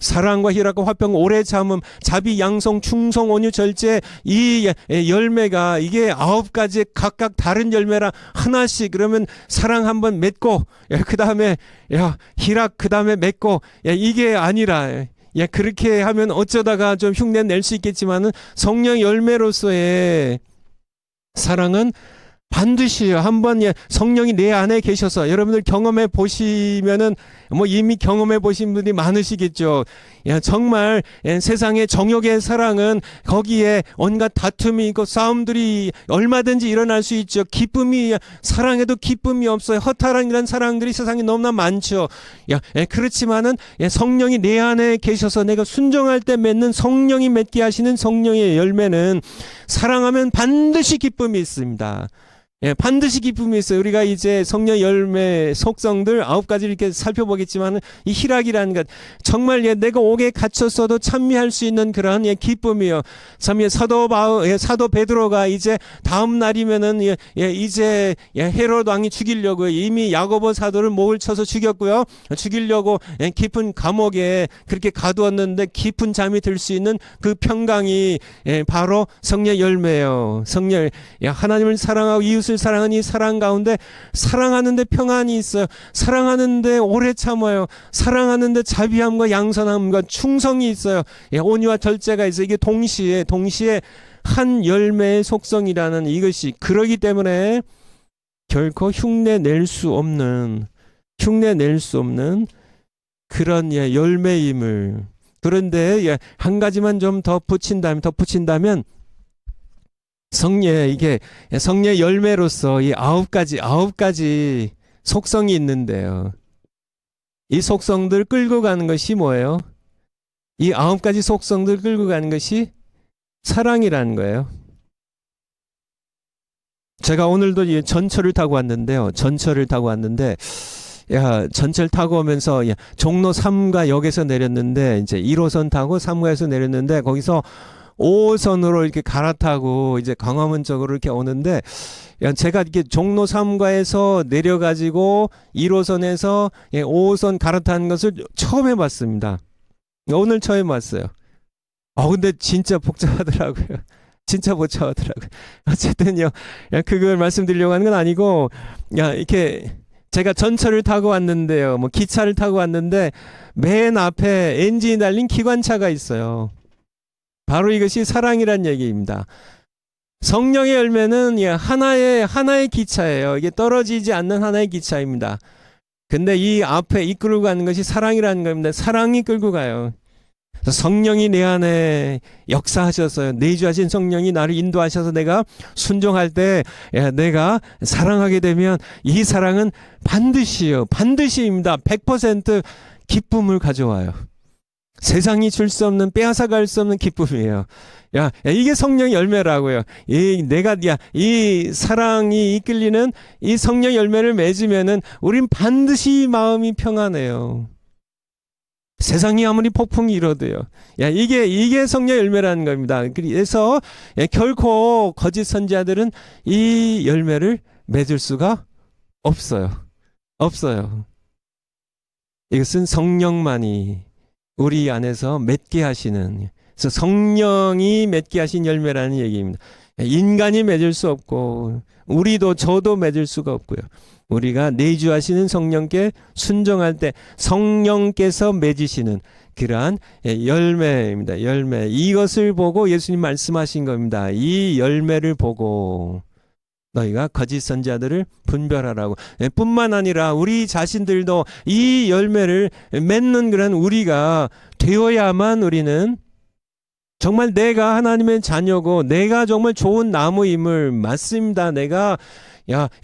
사랑과 희락과 화평 오래 참음 자비 양성 충성 온유 절제 이 열매가 이게 9가지 각각 다른 열매라 하나씩 그러면 사랑 한번 맺고 그 다음에 희락 그 다음에 맺고 이게 아니라 그렇게 하면 어쩌다가 좀 흉내 낼 수 있겠지만은 성령 열매로서의 사랑은 반드시 한번 성령이 내 안에 계셔서 여러분들 경험해 보시면은 이미 경험해 보신 분들이 많으시겠죠. 정말 세상의 정욕의 사랑은 거기에 온갖 다툼이 있고 싸움들이 얼마든지 일어날 수 있죠. 사랑에도 기쁨이 없어요. 허탈한 이런 사랑들이 세상에 너무나 많죠. 그렇지만은 성령이 내 안에 계셔서 내가 순종할 때 맺는 성령이 맺게 하시는 성령의 열매는 사랑하면 반드시 기쁨이 있습니다. 반드시 기쁨이 있어요. 우리가 이제 성령 열매 속성들 9가지 이렇게 살펴보겠지만 이 희락이라는 것 정말 내가 옥에 갇혔어도 찬미할 수 있는 그러한 기쁨이요. 참 사도 베드로가 이제 다음 날이면은 이제 헤롯 왕이 죽이려고 이미 야고보 사도를 목을 쳐서 죽였고요. 죽이려고 깊은 감옥에 그렇게 가두었는데 깊은 잠이 들 수 있는 그 평강이 바로 성령 열매예요. 성령 하나님을 사랑하고 이웃을 사랑하는 이 사랑 가운데 사랑하는데 평안이 있어요. 사랑하는데 오래 참아요. 사랑하는데 자비함과 양선함과 충성이 있어요. 온유와 절제가 있어요. 이게 동시에 한 열매의 속성이라는 이것이 그러기 때문에 결코 흉내 낼 수 없는 그런 열매임을 그런데 한 가지만 좀 더 붙인다면 이게 성령의 열매로서 이 아홉 가지 속성이 있는데요. 이 속성들 끌고 가는 것이 뭐예요? 이 아홉 가지 속성들 끌고 가는 것이 사랑이라는 거예요. 제가 오늘도 전철을 타고 왔는데요. 전철을 타고 오면서 종로 3가 역에서 내렸는데 이제 1호선 타고 3호에서 내렸는데 거기서 5호선으로 이렇게 갈아타고 이제 광화문 쪽으로 이렇게 오는데 제가 이렇게 종로 3가에서 내려가지고 1호선에서 5호선 갈아타는 것을 처음 해봤습니다. 오늘 처음 봤어요. 근데 진짜 복잡하더라고요. 진짜 복잡하더라고요. 어쨌든요, 그걸 말씀드리려고 하는 건 아니고, 이렇게 제가 전철을 타고 왔는데요, 뭐 기차를 타고 왔는데 맨 앞에 엔진이 달린 기관차가 있어요. 바로 이것이 사랑이란 얘기입니다. 성령의 열매는 하나의 기차예요. 이게 떨어지지 않는 하나의 기차입니다. 근데 이 앞에 이끌고 가는 것이 사랑이라는 겁니다. 사랑이 끌고 가요. 성령이 내 안에 역사하셔서요. 내주하신 성령이 나를 인도하셔서 내가 순종할 때 내가 사랑하게 되면 이 사랑은 반드시입니다. 100% 기쁨을 가져와요. 세상이 줄 수 없는, 빼앗아갈 수 없는 기쁨이에요. 이게 성령의 열매라고요. 이 사랑이 이끌리는 이 성령 열매를 맺으면은 우린 반드시 마음이 평안해요. 세상이 아무리 폭풍이 일어도요. 이게 성령 열매라는 겁니다. 그래서 결코 거짓 선지자들은 이 열매를 맺을 수가 없어요. 이것은 성령만이 우리 안에서 맺게 하시는, 그래서 성령이 맺게 하신 열매라는 얘기입니다. 인간이 맺을 수 없고 저도 맺을 수가 없고요. 우리가 내주하시는 성령께 순종할 때 성령께서 맺으시는 그러한 열매입니다. 열매. 이것을 보고 예수님 말씀하신 겁니다. 이 열매를 보고 너희가 거짓 선지자들을 분별하라고. 뿐만 아니라 우리 자신들도 이 열매를 맺는 그런 우리가 되어야만 우리는 정말 내가 하나님의 자녀고 내가 정말 좋은 나무임을 맞습니다. 내가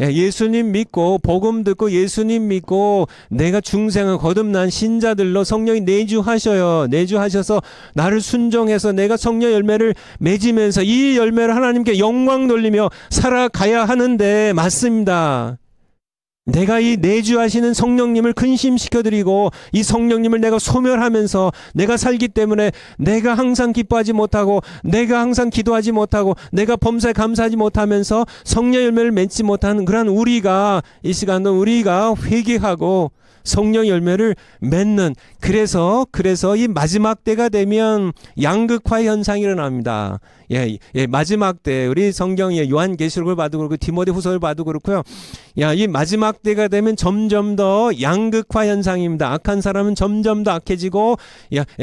예수님 믿고 복음 듣고 예수님 믿고 내가 중생을 거듭난 신자들로 성령이 내주하셔서 나를 순종해서 내가 성령 열매를 맺으면서 이 열매를 하나님께 영광 돌리며 살아가야 하는데 맞습니다. 내가 이 내주하시는 성령님을 근심시켜드리고 이 성령님을 내가 소멸하면서 내가 살기 때문에 내가 항상 기뻐하지 못하고 내가 항상 기도하지 못하고 내가 범사에 감사하지 못하면서 성령 열매를 맺지 못하는 그런 우리가 이 시간도 우리가 회개하고 성령 열매를 맺는, 그래서 이 마지막 때가 되면 양극화 현상이 일어납니다. 마지막 때 우리 성경에 요한계시록을 봐도 그렇고 디모데후서를 봐도 그렇고요. 이 마지막 때가 되면 점점 더 양극화 현상입니다. 악한 사람은 점점 더 악해지고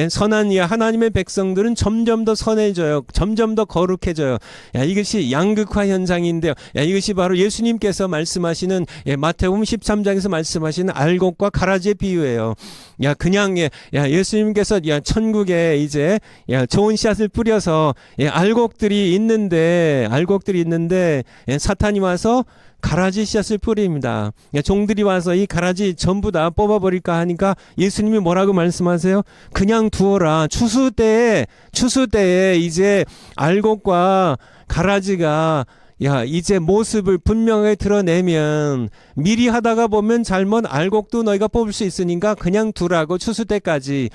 선한 하나님의 백성들은 점점 더 선해져요. 점점 더 거룩해져요. 이것이 양극화 현상인데요. 이것이 바로 예수님께서 말씀하시는 마태복음 13장에서 말씀하시는 알곡과 가라지의 비유예요. 그냥 예수님께서 천국에 이제 좋은 씨앗을 뿌려서 알곡들이 있는데 사탄이 와서 가라지 씨앗을 뿌립니다. 종들이 와서 이 가라지 전부 다 뽑아버릴까 하니까 예수님이 뭐라고 말씀하세요? 그냥 두어라. 추수 때에 이제 알곡과 가라지가 이제 모습을 분명하게 드러내면 미리 하다가 보면 잘못 알곡도 너희가 뽑을 수 있으니까 그냥 두라고. 추수 때까지.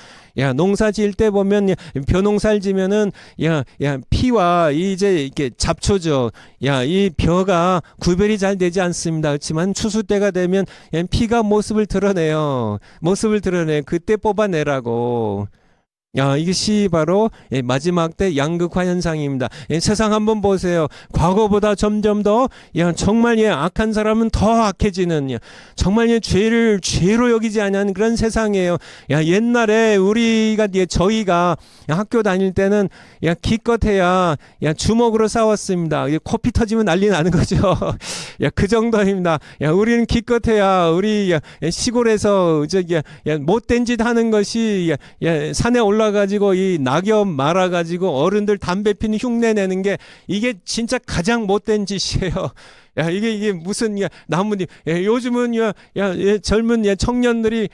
농사 지을 때 보면 벼농사를 지면은 피와 이제 이렇게 잡초죠. 이 벼가 구별이 잘 되지 않습니다. 그렇지만 추수 때가 되면 피가 모습을 드러내요. 그때 뽑아내라고. 이것이 바로 마지막 때 양극화 현상입니다. 세상 한번 보세요. 과거보다 점점 더 정말 악한 사람은 더 악해지는, 정말 죄를 죄로 여기지 않는 그런 세상이에요. 옛날에 저희가 학교 다닐 때는 기껏해야 주먹으로 싸웠습니다. 코피 터지면 난리 나는 거죠. 그 정도입니다. 우리는 기껏해야 우리 시골에서 못된 짓 하는 것이 산에 올라 골라가지고 이 낙엽 말아가지고 어른들 담배 피는 흉내 내는 게 이게 진짜 가장 못된 짓이에요. 야, 이게 무슨, 야, 나무님, 야, 요즘은, 젊은, 청년들이,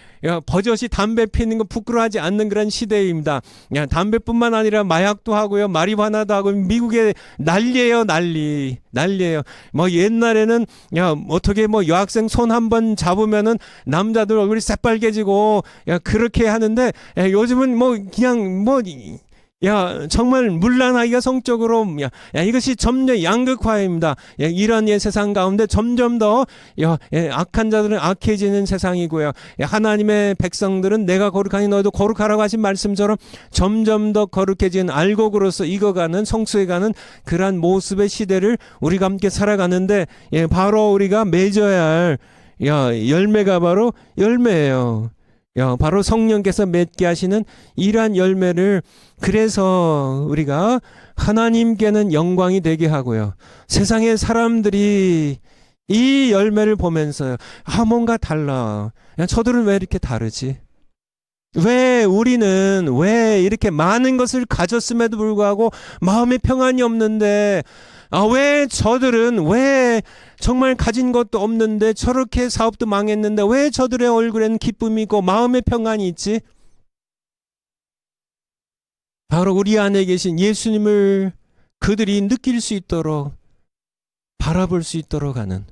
버젓이 담배 피는 거 부끄러워하지 않는 그런 시대입니다. 야, 담배뿐만 아니라 마약도 하고요, 마리화나도 하고, 미국에 난리예요, 난리예요. 뭐, 옛날에는, 어떻게 뭐, 여학생 손 한 번 잡으면은, 남자들 얼굴이 새빨개지고, 그렇게 하는데, 요즘은 뭐, 그냥 뭐, 정말 물란하기가 성적으로, 이것이 점점 양극화입니다. 이런 세상 가운데 점점 더, 악한 자들은 악해지는 세상이고요. 하나님의 백성들은 내가 거룩하니 너희도 거룩하라고 하신 말씀처럼 점점 더 거룩해진 알곡으로서 익어가는, 성숙해가는 그러한 모습의 시대를 우리가 함께 살아가는데, 바로 우리가 맺어야 할, 열매가 바로 열매예요. 바로 성령께서 맺게 하시는 이러한 열매를, 그래서 우리가 하나님께는 영광이 되게 하고요. 세상의 사람들이 이 열매를 보면서요, 뭔가 달라. 저들은 왜 이렇게 다르지? 우리는 왜 이렇게 많은 것을 가졌음에도 불구하고 마음에 평안이 없는데, 왜 저들은 왜 정말 가진 것도 없는데 저렇게 사업도 망했는데 왜 저들의 얼굴에는 기쁨이 있고 마음의 평안이 있지? 바로 우리 안에 계신 예수님을 그들이 느낄 수 있도록, 바라볼 수 있도록 하는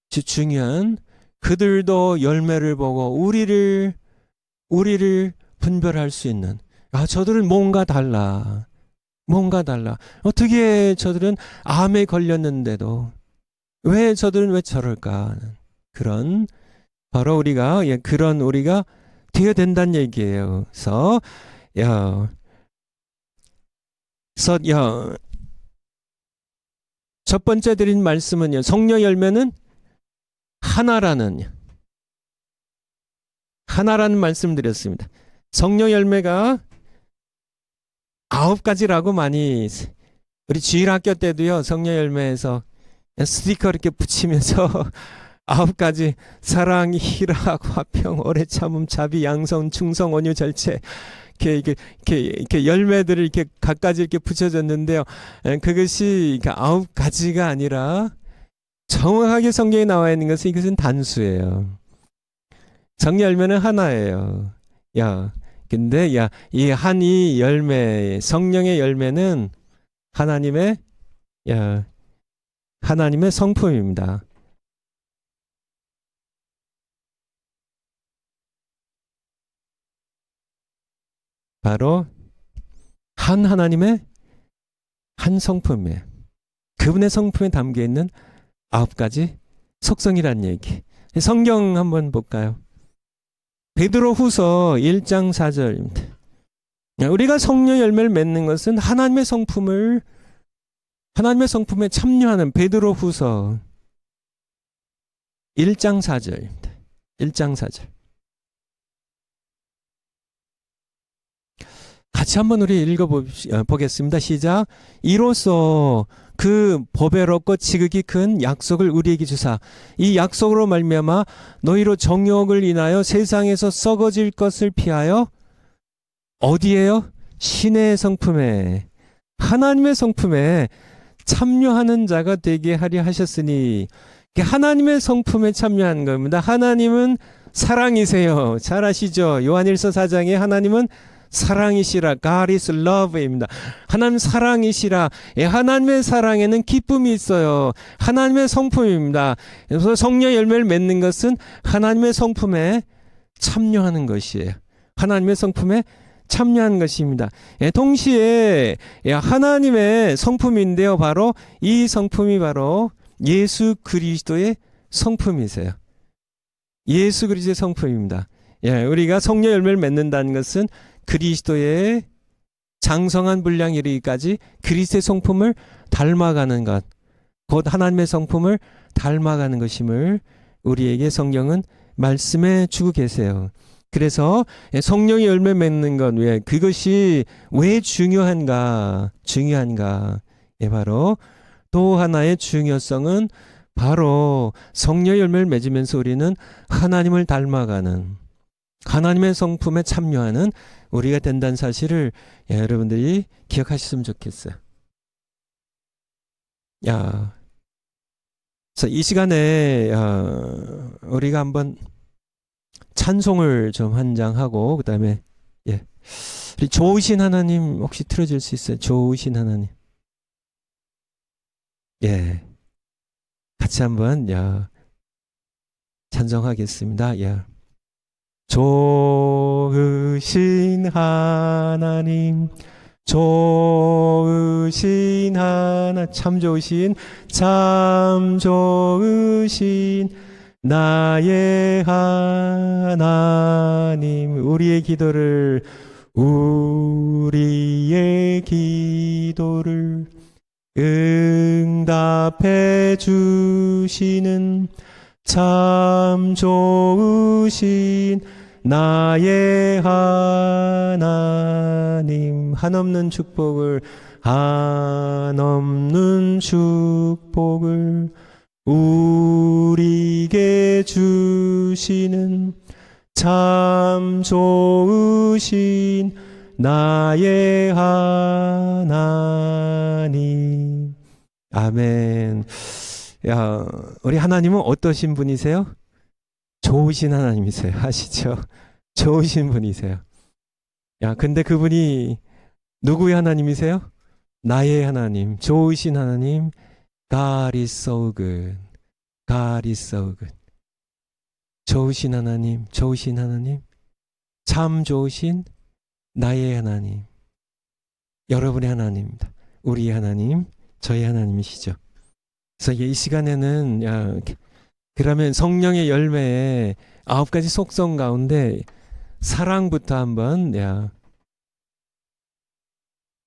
중요한, 그들도 열매를 보고 우리를 분별할 수 있는, 저들은 뭔가 달라. 어떻게 저들은 암에 걸렸는데도 왜 저들은 왜 저럴까? 그런, 바로 우리가, 그런 우리가 되어야 된다는 얘기예요. 그래서 첫 번째 드린 말씀은요, 성령 열매는 하나라는 말씀 드렸습니다. 성령 열매가 9가지라고 많이, 우리 주일학교 때도요, 성령 열매에서 스티커 이렇게 붙이면서 9가지, 사랑, 희락, 화평, 오래 참음, 자비, 양선, 충성, 온유, 절제, 이렇게 열매들을 이렇게 각가지 이렇게 붙여졌는데요. 그것이 9가지가 아니라 정확하게 성경에 나와 있는 것은 이것은 단수예요. 성령 열매는 하나예요. 근데 이 열매, 성령의 열매는 하나님의 성품입니다. 바로 하나님의 한 성품이에요. 그분의 성품에 담겨 있는 9가지 속성이란 얘기. 성경 한번 볼까요? 베드로후서 1장 4절입니다. 우리가 성령 열매를 맺는 것은 하나님의 성품에 참여하는, 베드로후서 1장 4절입니다. 1장 4절. 같이 한번 우리 읽어보겠습니다. 시작. 이로써 그 보배롭고 지극히 큰 약속을 우리에게 주사 이 약속으로 말미암아 너희로 정욕을 인하여 세상에서 썩어질 것을 피하여 어디에요? 신의 성품에, 하나님의 성품에 참여하는 자가 되게 하려 하셨으니, 하나님의 성품에 참여하는 겁니다. 하나님은 사랑이세요. 잘 아시죠? 요한일서 4장에 하나님은 사랑이시라, God is love입니다. 하나님 사랑이시라. 하나님의 사랑에는 기쁨이 있어요. 하나님의 성품입니다. 그래서 성령 열매를 맺는 것은 하나님의 성품에 참여하는 것이에요. 하나님의 성품에 참여하는 것입니다. 동시에 하나님의 성품인데요, 바로 이 성품이 바로 예수 그리스도의 성품이세요. 예수 그리스도의 성품입니다. 우리가 성령 열매를 맺는다는 것은 그리스도의 장성한 분량에 이르기까지 그리스도의 성품을 닮아가는 것, 곧 하나님의 성품을 닮아가는 것임을 우리에게 성경은 말씀해 주고 계세요. 그래서 성령의 열매 맺는 것, 그것이 왜 중요한가? 바로 또 하나의 중요성은 바로 성령의 열매를 맺으면서 우리는 하나님을 닮아가는, 하나님의 성품에 참여하는 우리가 된다는 사실을 여러분들이 기억하셨으면 좋겠어요. 그래서 이 시간에 우리가 한번 찬송을 좀 한 장 하고 그다음에 우리 좋으신 하나님 혹시 틀어줄 수 있어요? 좋으신 하나님. 같이 한번 찬송하겠습니다. 좋으신 하나님, 좋으신 참 좋으신 나의 하나님, 우리의 기도를 응답해 주시는 참 좋으신 나의 하나님, 한없는 축복을 우리에게 주시는 참 좋으신 나의 하나님. 아멘. 우리 하나님은 어떠신 분이세요? 좋으신 하나님이세요. 아시죠? 좋으신 분이세요. 근데 그분이 누구의 하나님이세요? 나의 하나님, 좋으신 하나님. God is so good. God is so good. 좋으신 하나님, 참 좋으신 나의 하나님. 여러분의 하나님입니다. 우리의 하나님, 저의 하나님이시죠. 그래서 이 시간에는 그러면 성령의 열매의 9가지 속성 가운데 사랑부터 한번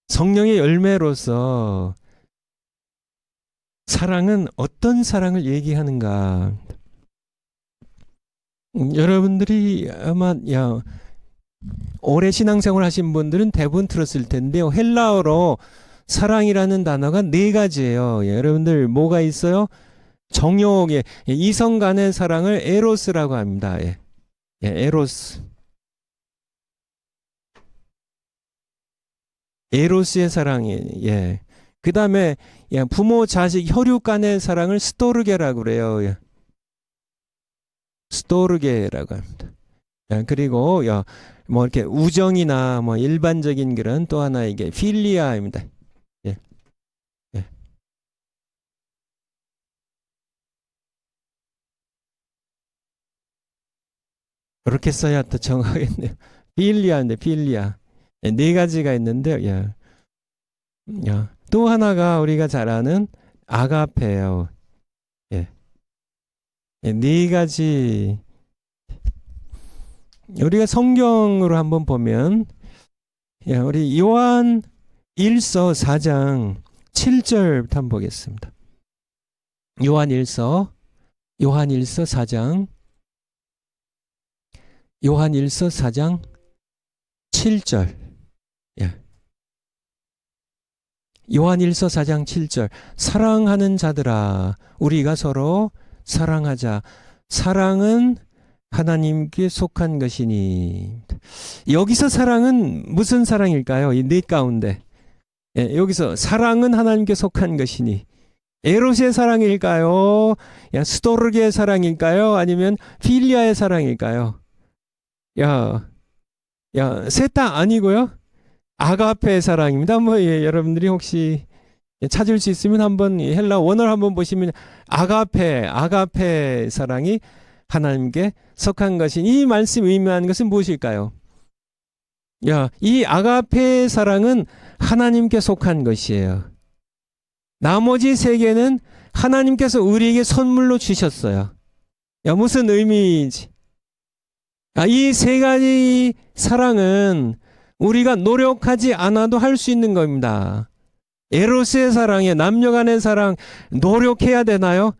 성령의 열매로서 사랑은 어떤 사랑을 얘기하는가. 여러분들이 아마 오래 신앙생활 하신 분들은 대부분 들었을 텐데요. 헬라어로 사랑이라는 단어가 4가지예요. 여러분들 뭐가 있어요? 정욕의 이성 간의 사랑을 에로스라고 합니다. 에로스. 에로스의 사랑이. 그 다음에 부모 자식 혈육 간의 사랑을 스토르게라고 그래요. 스토르게라고 합니다. 그리고 뭐 이렇게 우정이나 뭐 일반적인 그런 또 하나 이게 필리아입니다. 그렇게 써야 또 정하겠네요. 필리아인데 필리아. 4가지가 있는데요. 또 하나가 우리가 잘 아는 아가페예요. 4가지. 우리가 성경으로 한번 보면 우리 요한 1서 4장 7절부터 한번 보겠습니다. 요한 1서 4장 7절. 요한 1서 4장 7절. 사랑하는 자들아, 우리가 서로 사랑하자. 사랑은 하나님께 속한 것이니. 여기서 사랑은 무슨 사랑일까요? 이 넷 가운데. 여기서 사랑은 하나님께 속한 것이니. 에로스의 사랑일까요? 스토르게의 사랑일까요? 아니면 필리아의 사랑일까요? 셋 다 아니고요. 아가페의 사랑입니다. 여러분들이 혹시 찾을 수 있으면 한번 헬라 원어를 한번 보시면 아가페 사랑이 하나님께 속한 것인, 이 말씀 의미하는 것은 무엇일까요? 이 아가페 사랑은 하나님께 속한 것이에요. 나머지 3개는 하나님께서 우리에게 선물로 주셨어요. 무슨 의미인지. 이 3가지 사랑은 우리가 노력하지 않아도 할 수 있는 겁니다. 에로스의 사랑에 남녀 간의 사랑 노력해야 되나요?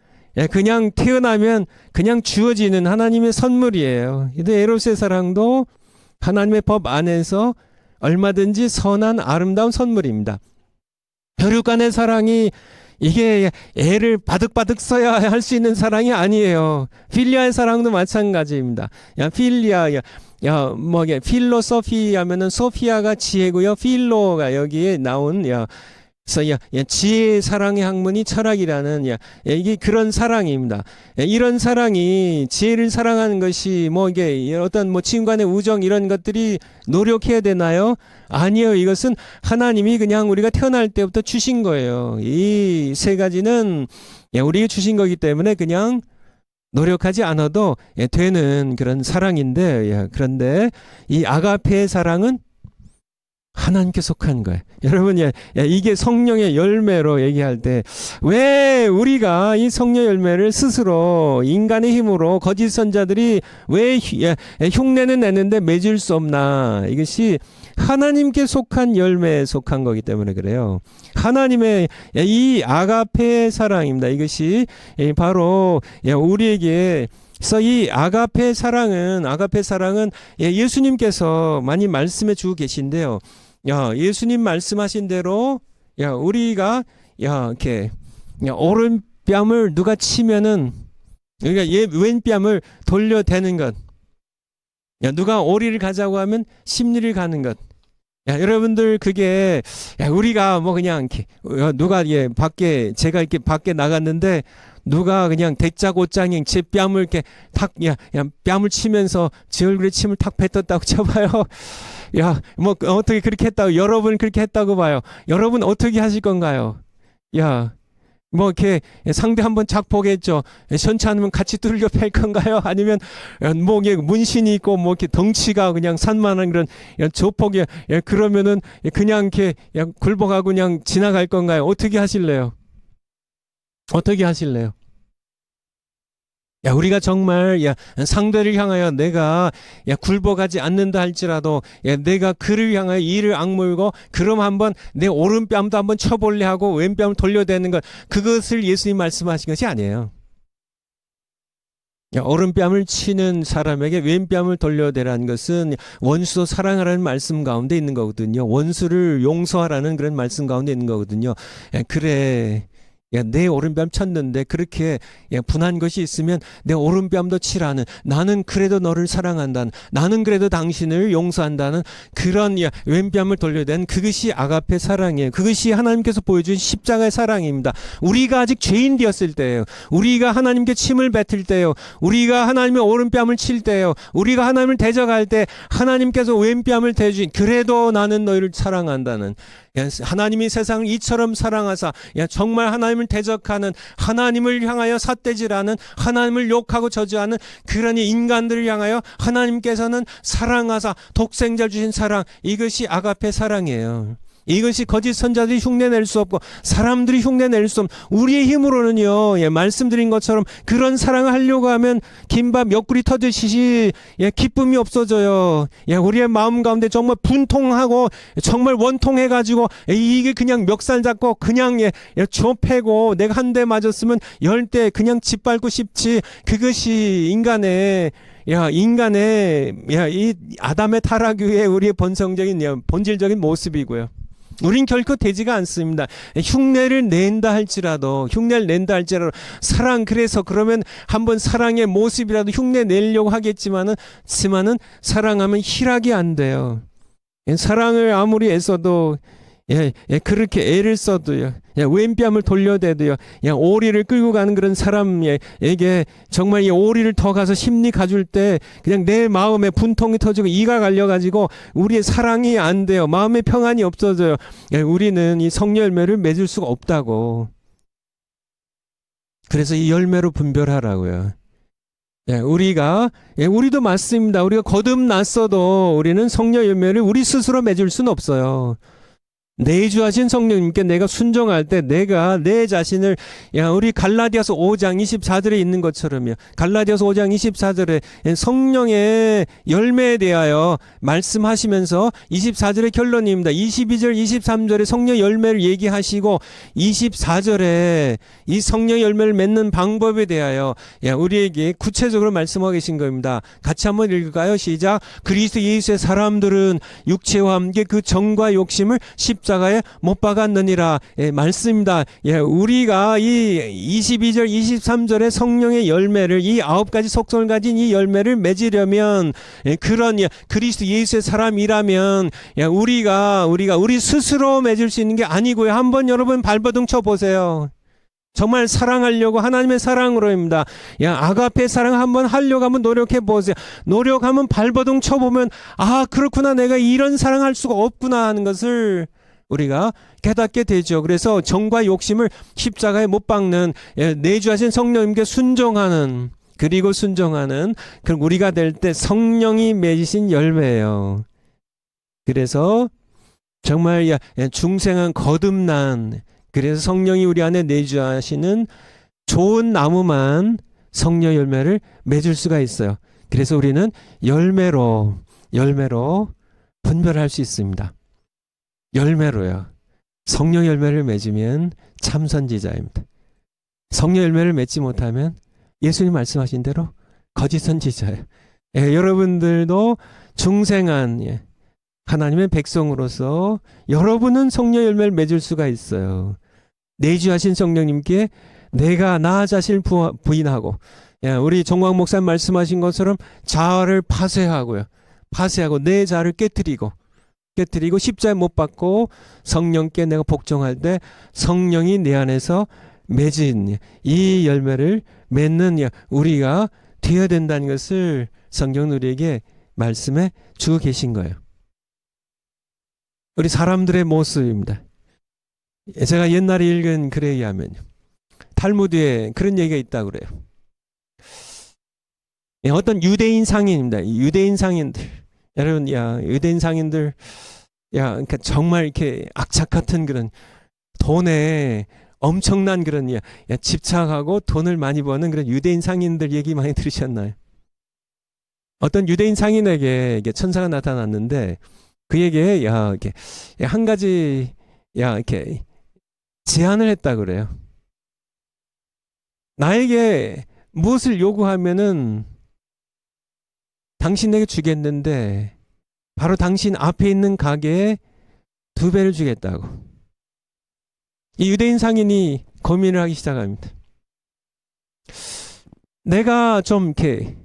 그냥 태어나면 그냥 주어지는 하나님의 선물이에요. 근데 에로스의 사랑도 하나님의 법 안에서 얼마든지 선한 아름다운 선물입니다. 혈육 간의 사랑이 이게 애를 바득바득 써야 할 수 있는 사랑이 아니에요. 필리아의 사랑도 마찬가지입니다. 야, 필리아, 뭐게 필로소피 하면은 소피아가 지혜고요. 필로가 여기에 나온 그래서 지혜의 사랑의 학문이 철학이라는 이게 그런 사랑입니다. 이런 사랑이 지혜를 사랑하는 것이 뭐 이게 어떤 뭐 친구 간의 우정 이런 것들이 노력해야 되나요? 아니요. 이것은 하나님이 그냥 우리가 태어날 때부터 주신 거예요. 이 세 가지는 우리에게 주신 거기 때문에 그냥 노력하지 않아도 되는 그런 사랑인데, 그런데 이 아가페의 사랑은 하나님께 속한 거예요. 여러분, 이게 성령의 열매로 얘기할 때 왜 우리가 이 성령 열매를 스스로 인간의 힘으로 거짓 선자들이 왜 흉내는 내는데 맺을 수 없나? 이것이 하나님께 속한 열매에 속한 거기 때문에 그래요. 하나님의 이 아가페의 사랑입니다. 이것이 바로 우리에게 그래서 이 아가페 사랑은 예수님께서 많이 말씀해 주고 계신데요. 예수님 말씀하신 대로 우리가 이렇게 오른뺨을 누가 치면은 그러니까 왼뺨을 돌려대는 것. 누가 오리를 가자고 하면 십리를 가는 것. 여러분들 그게 우리가 뭐 그냥 누가 제가 이렇게 밖에 나갔는데 누가 그냥 대짜고짱이 제 뺨을 이렇게 탁 뺨을 치면서 제 얼굴에 침을 탁 뱉었다고 쳐봐요. 뭐 어떻게 그렇게 했다고 여러분 그렇게 했다고 봐요. 여러분 어떻게 하실 건가요? 뭐 이렇게 상대 한번 작 보겠죠. 시원치 않으면 같이 뚫려 팰 건가요? 아니면 목에 문신이 있고 뭐 이렇게 덩치가 그냥 산만한 그런 조폭이 그러면은 그냥 이렇게 굴복하고 그냥 지나갈 건가요? 어떻게 하실래요? 어떻게 하실래요? 우리가 정말 상대를 향하여 내가 굴복하지 않는다 할지라도 내가 그를 향하여 이를 악물고 그럼 한번 내 오른뺨도 한번 쳐볼래 하고 왼뺨을 돌려대는 것, 그것을 예수님 말씀하신 것이 아니에요. 오른뺨을 치는 사람에게 왼뺨을 돌려대라는 것은 원수도 사랑하라는 말씀 가운데 있는 거거든요. 원수를 용서하라는 그런 말씀 가운데 있는 거거든요. 그래, 내 오른뺨 쳤는데 그렇게 분한 것이 있으면 내 오른뺨도 치라는, 나는 그래도 너를 사랑한다는, 나는 그래도 당신을 용서한다는 그런 왼뺨을 돌려댄, 그것이 아가페 사랑이에요. 그것이 하나님께서 보여준 십자가의 사랑입니다. 우리가 아직 죄인 되었을 때예요. 우리가 하나님께 침을 뱉을 때요. 우리가 하나님의 오른뺨을 칠 때요. 우리가 하나님을 대적할 때 하나님께서 왼뺨을 대주신, 그래도 나는 너희를 사랑한다는, 하나님이 세상을 이처럼 사랑하사 정말 하나님을 대적하는, 하나님을 향하여 삿대질하는, 하나님을 욕하고 저주하는 그런 인간들을 향하여 하나님께서는 사랑하사 독생자를 주신 사랑, 이것이 아가페 사랑이에요. 이것이 거짓 선자들이 흉내낼 수 없고 사람들이 흉내낼 수 없는, 우리의 힘으로는요, 말씀드린 것처럼 그런 사랑을 하려고 하면 김밥 옆구리 터지듯이 기쁨이 없어져요. 우리의 마음 가운데 정말 분통하고 정말 원통해가지고 이게 그냥 멱살 잡고 그냥 좁히고 내가 한 대 맞았으면 10대 그냥 짓밟고 싶지. 그것이 인간의 이 아담의 타락 후에 우리의 본성적인 본질적인 모습이고요. 우린 결코 되지가 않습니다. 흉내를 낸다 할지라도 사랑, 그래서 그러면 한번 사랑의 모습이라도 흉내 내려고 하겠지만은 사랑하면 희락이 안 돼요. 사랑을 아무리 애써도 그렇게 애를 써도요, 왼뺨을 돌려대도요, 오리를 끌고 가는 그런 사람에게 정말 이 오리를 더 가서 심리 가줄 때 그냥 내 마음에 분통이 터지고 이가 갈려가지고 우리의 사랑이 안 돼요. 마음의 평안이 없어져요. 우리는 이 성령 열매를 맺을 수가 없다고. 그래서 이 열매로 분별하라고요. 우리도 맞습니다. 우리가 거듭났어도 우리는 성령 열매를 우리 스스로 맺을 수는 없어요. 내주하신 성령님께 내가 순종할 때 내가 내 자신을, 우리 갈라디아서 5장 24절에 있는 것처럼요. 갈라디아서 5장 24절에 성령의 열매에 대하여 말씀하시면서 24절의 결론입니다. 22절 23절에 성령 열매를 얘기하시고 24절에 이 성령 열매를 맺는 방법에 대하여 우리에게 구체적으로 말씀하고 계신 겁니다. 같이 한번 읽을까요? 시작. 그리스도 예수의 사람들은 육체와 함께 그 정과 욕심을 십자가에 못 박았느니라. 예, 말씀입니다. 예, 우리가 이 22절, 23절의 성령의 열매를, 이 9가지 속성을 가진 이 열매를 맺으려면, 예, 그런 그리스도 예수의 사람이라면, 예, 우리가 우리 스스로 맺을 수 있는 게 아니고요. 한번 여러분 발버둥 쳐 보세요. 정말 사랑하려고 하나님의 사랑으로입니다. 야, 아가페 사랑 한번 하려고 한번 노력해 보세요. 노력하면 발버둥 쳐보면, 아, 그렇구나. 내가 이런 사랑할 수가 없구나 하는 것을 우리가 깨닫게 되죠. 그래서 정과 욕심을 십자가에 못 박는, 내주하신 성령님께 순종하는, 그리고 순종하는, 그럼 우리가 될 때 성령이 맺으신 열매예요. 그래서 정말 중생은 거듭난, 그래서 성령이 우리 안에 내주하시는 좋은 나무만 성령 열매를 맺을 수가 있어요. 그래서 우리는 열매로 분별할 수 있습니다. 열매로요. 성령 열매를 맺으면 참 선지자입니다. 성령 열매를 맺지 못하면 예수님 말씀하신 대로 거짓 선지자예요. 여러분들도 중생한 하나님의 백성으로서 여러분은 성령 열매를 맺을 수가 있어요. 내주하신 성령님께 내가 나 자신을 부인하고, 우리 정광 목사님 말씀하신 것처럼 자아를 파쇄하고요. 파쇄하고 내 자아를 깨뜨리고 십자에 못 박고 성령께 내가 복종할 때 성령이 내 안에서 맺은 이 열매를 맺는 우리가 되어야 된다는 것을 성경은 우리에게 말씀해 주고 계신 거예요. 우리 사람들의 모습입니다. 제가 옛날에 읽은 글에 의하면 탈무드에 그런 얘기가 있다고 그래요. 어떤 유대인 상인입니다. 유대인 상인들, 여러분, 유대인 상인들, 그러니까 정말 이렇게 악착 같은 그런 돈에 엄청난 그런 집착하고 돈을 많이 버는 그런 유대인 상인들 얘기 많이 들으셨나요? 어떤 유대인 상인에게 천사가 나타났는데 그에게 이렇게 한 가지 이렇게 제안을 했다 그래요. 나에게 무엇을 요구하면은 당신에게 주겠는데 바로 당신 앞에 있는 가게에 2배를 주겠다고. 이 유대인 상인이 고민을 하기 시작합니다. 내가 좀 이렇게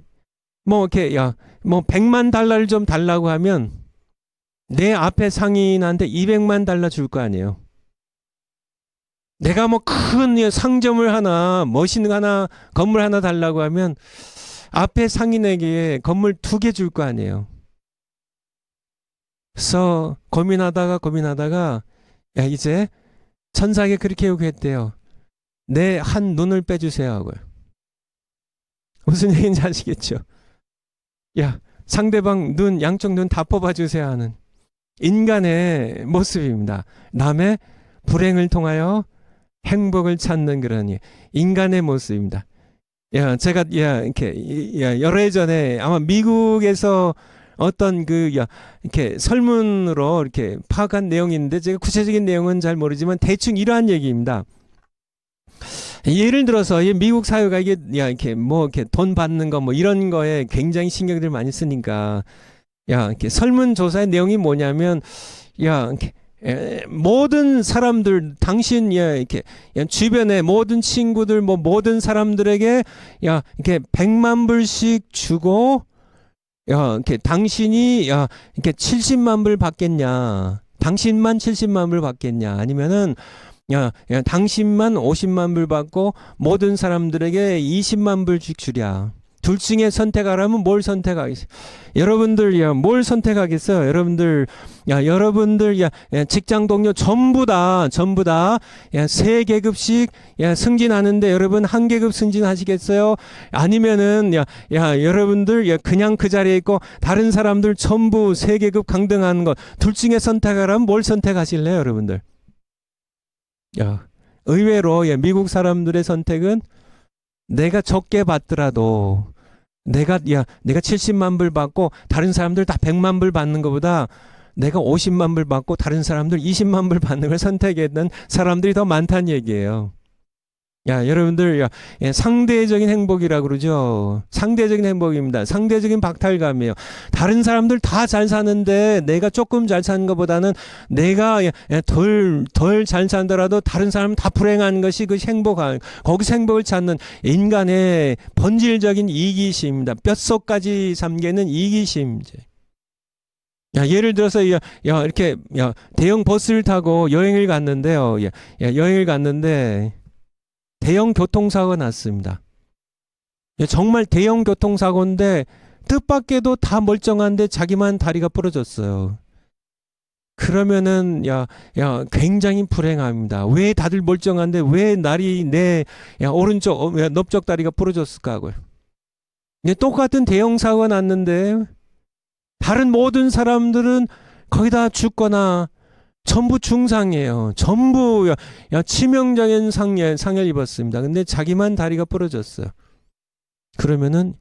뭐 100만 달러를 좀 달라고 하면 내 앞에 상인한테 200만 달러 줄 거 아니에요. 내가 뭐 큰 상점을 하나, 멋있는 거 하나, 건물 하나 달라고 하면 앞에 상인에게 건물 2개 줄 거 아니에요. 그래서 고민하다가 이제 천사에게 그렇게 요구했대요. 내 한 눈을 빼주세요 하고요. 무슨 얘기인지 아시겠죠? 상대방 눈, 양쪽 눈 다 뽑아주세요 하는 인간의 모습입니다. 남의 불행을 통하여 행복을 찾는 그런 인간의 모습입니다. 제가 이렇게 여러 해 전에 아마 미국에서 어떤 이렇게 설문으로 이렇게 파악한 내용이 있는데 제가 구체적인 내용은 잘 모르지만 대충 이러한 얘기입니다. 예를 들어서 미국 사회가 이렇게 이렇게 돈 받는 거 이런 거에 굉장히 신경들 많이 쓰니까 이렇게 설문조사의 내용이 뭐냐면 이렇게 모든 사람들 당신 이렇게 주변에 모든 친구들 모든 사람들에게 이렇게 100만 불씩 주고 이렇게 당신이 이렇게 70만 불 받겠냐? 당신만 70만 불 받겠냐? 아니면은 당신만 50만 불 받고 모든 사람들에게 20만 불씩 주랴. 둘 중에 선택하라면 뭘 선택하겠어요? 여러분들 뭘 선택하겠어요? 여러분들 직장 동료 전부 다 3계급씩 승진하는데 여러분 1계급 승진하시겠어요? 아니면은 여러분들 그냥 그 자리에 있고 다른 사람들 전부 3계급 강등하는 것 둘 중에 선택하라면 뭘 선택하실래요, 여러분들? 의외로 미국 사람들의 선택은 내가 적게 받더라도 내가 70만 불 받고 다른 사람들 다 100만 불 받는 것보다 내가 50만 불 받고 다른 사람들 20만 불 받는 걸 선택했던 사람들이 더 많다는 얘기예요. 야, 여러분들, 야, 예, 상대적인 행복이라고 그러죠. 상대적인 행복입니다. 상대적인 박탈감이에요. 다른 사람들 다 잘 사는데 내가 조금 잘 사는 것보다는 내가 덜 잘 산더라도 다른 사람 다 불행한 것이 그 행복한, 거기서 행복을 찾는 인간의 본질적인 이기심입니다. 뼛속까지 잠기는 이기심. 야, 예를 들어서, 이렇게, 대형 버스를 타고 여행을 갔는데요. 여행을 갔는데, 대형 교통사고가 났습니다. 정말 대형 교통사고인데 뜻밖에도 다 멀쩡한데 자기만 다리가 부러졌어요. 그러면은 굉장히 불행합니다. 왜 다들 멀쩡한데 왜 내 오른쪽 넓적 다리가 부러졌을까 하고요. 똑같은 대형 사고가 났는데 다른 모든 사람들은 거의 다 죽거나 전부 중상이에요. 전부 치명적인 상해를 입었습니다. 근데 자기만 다리가 부러졌어요. 그러면은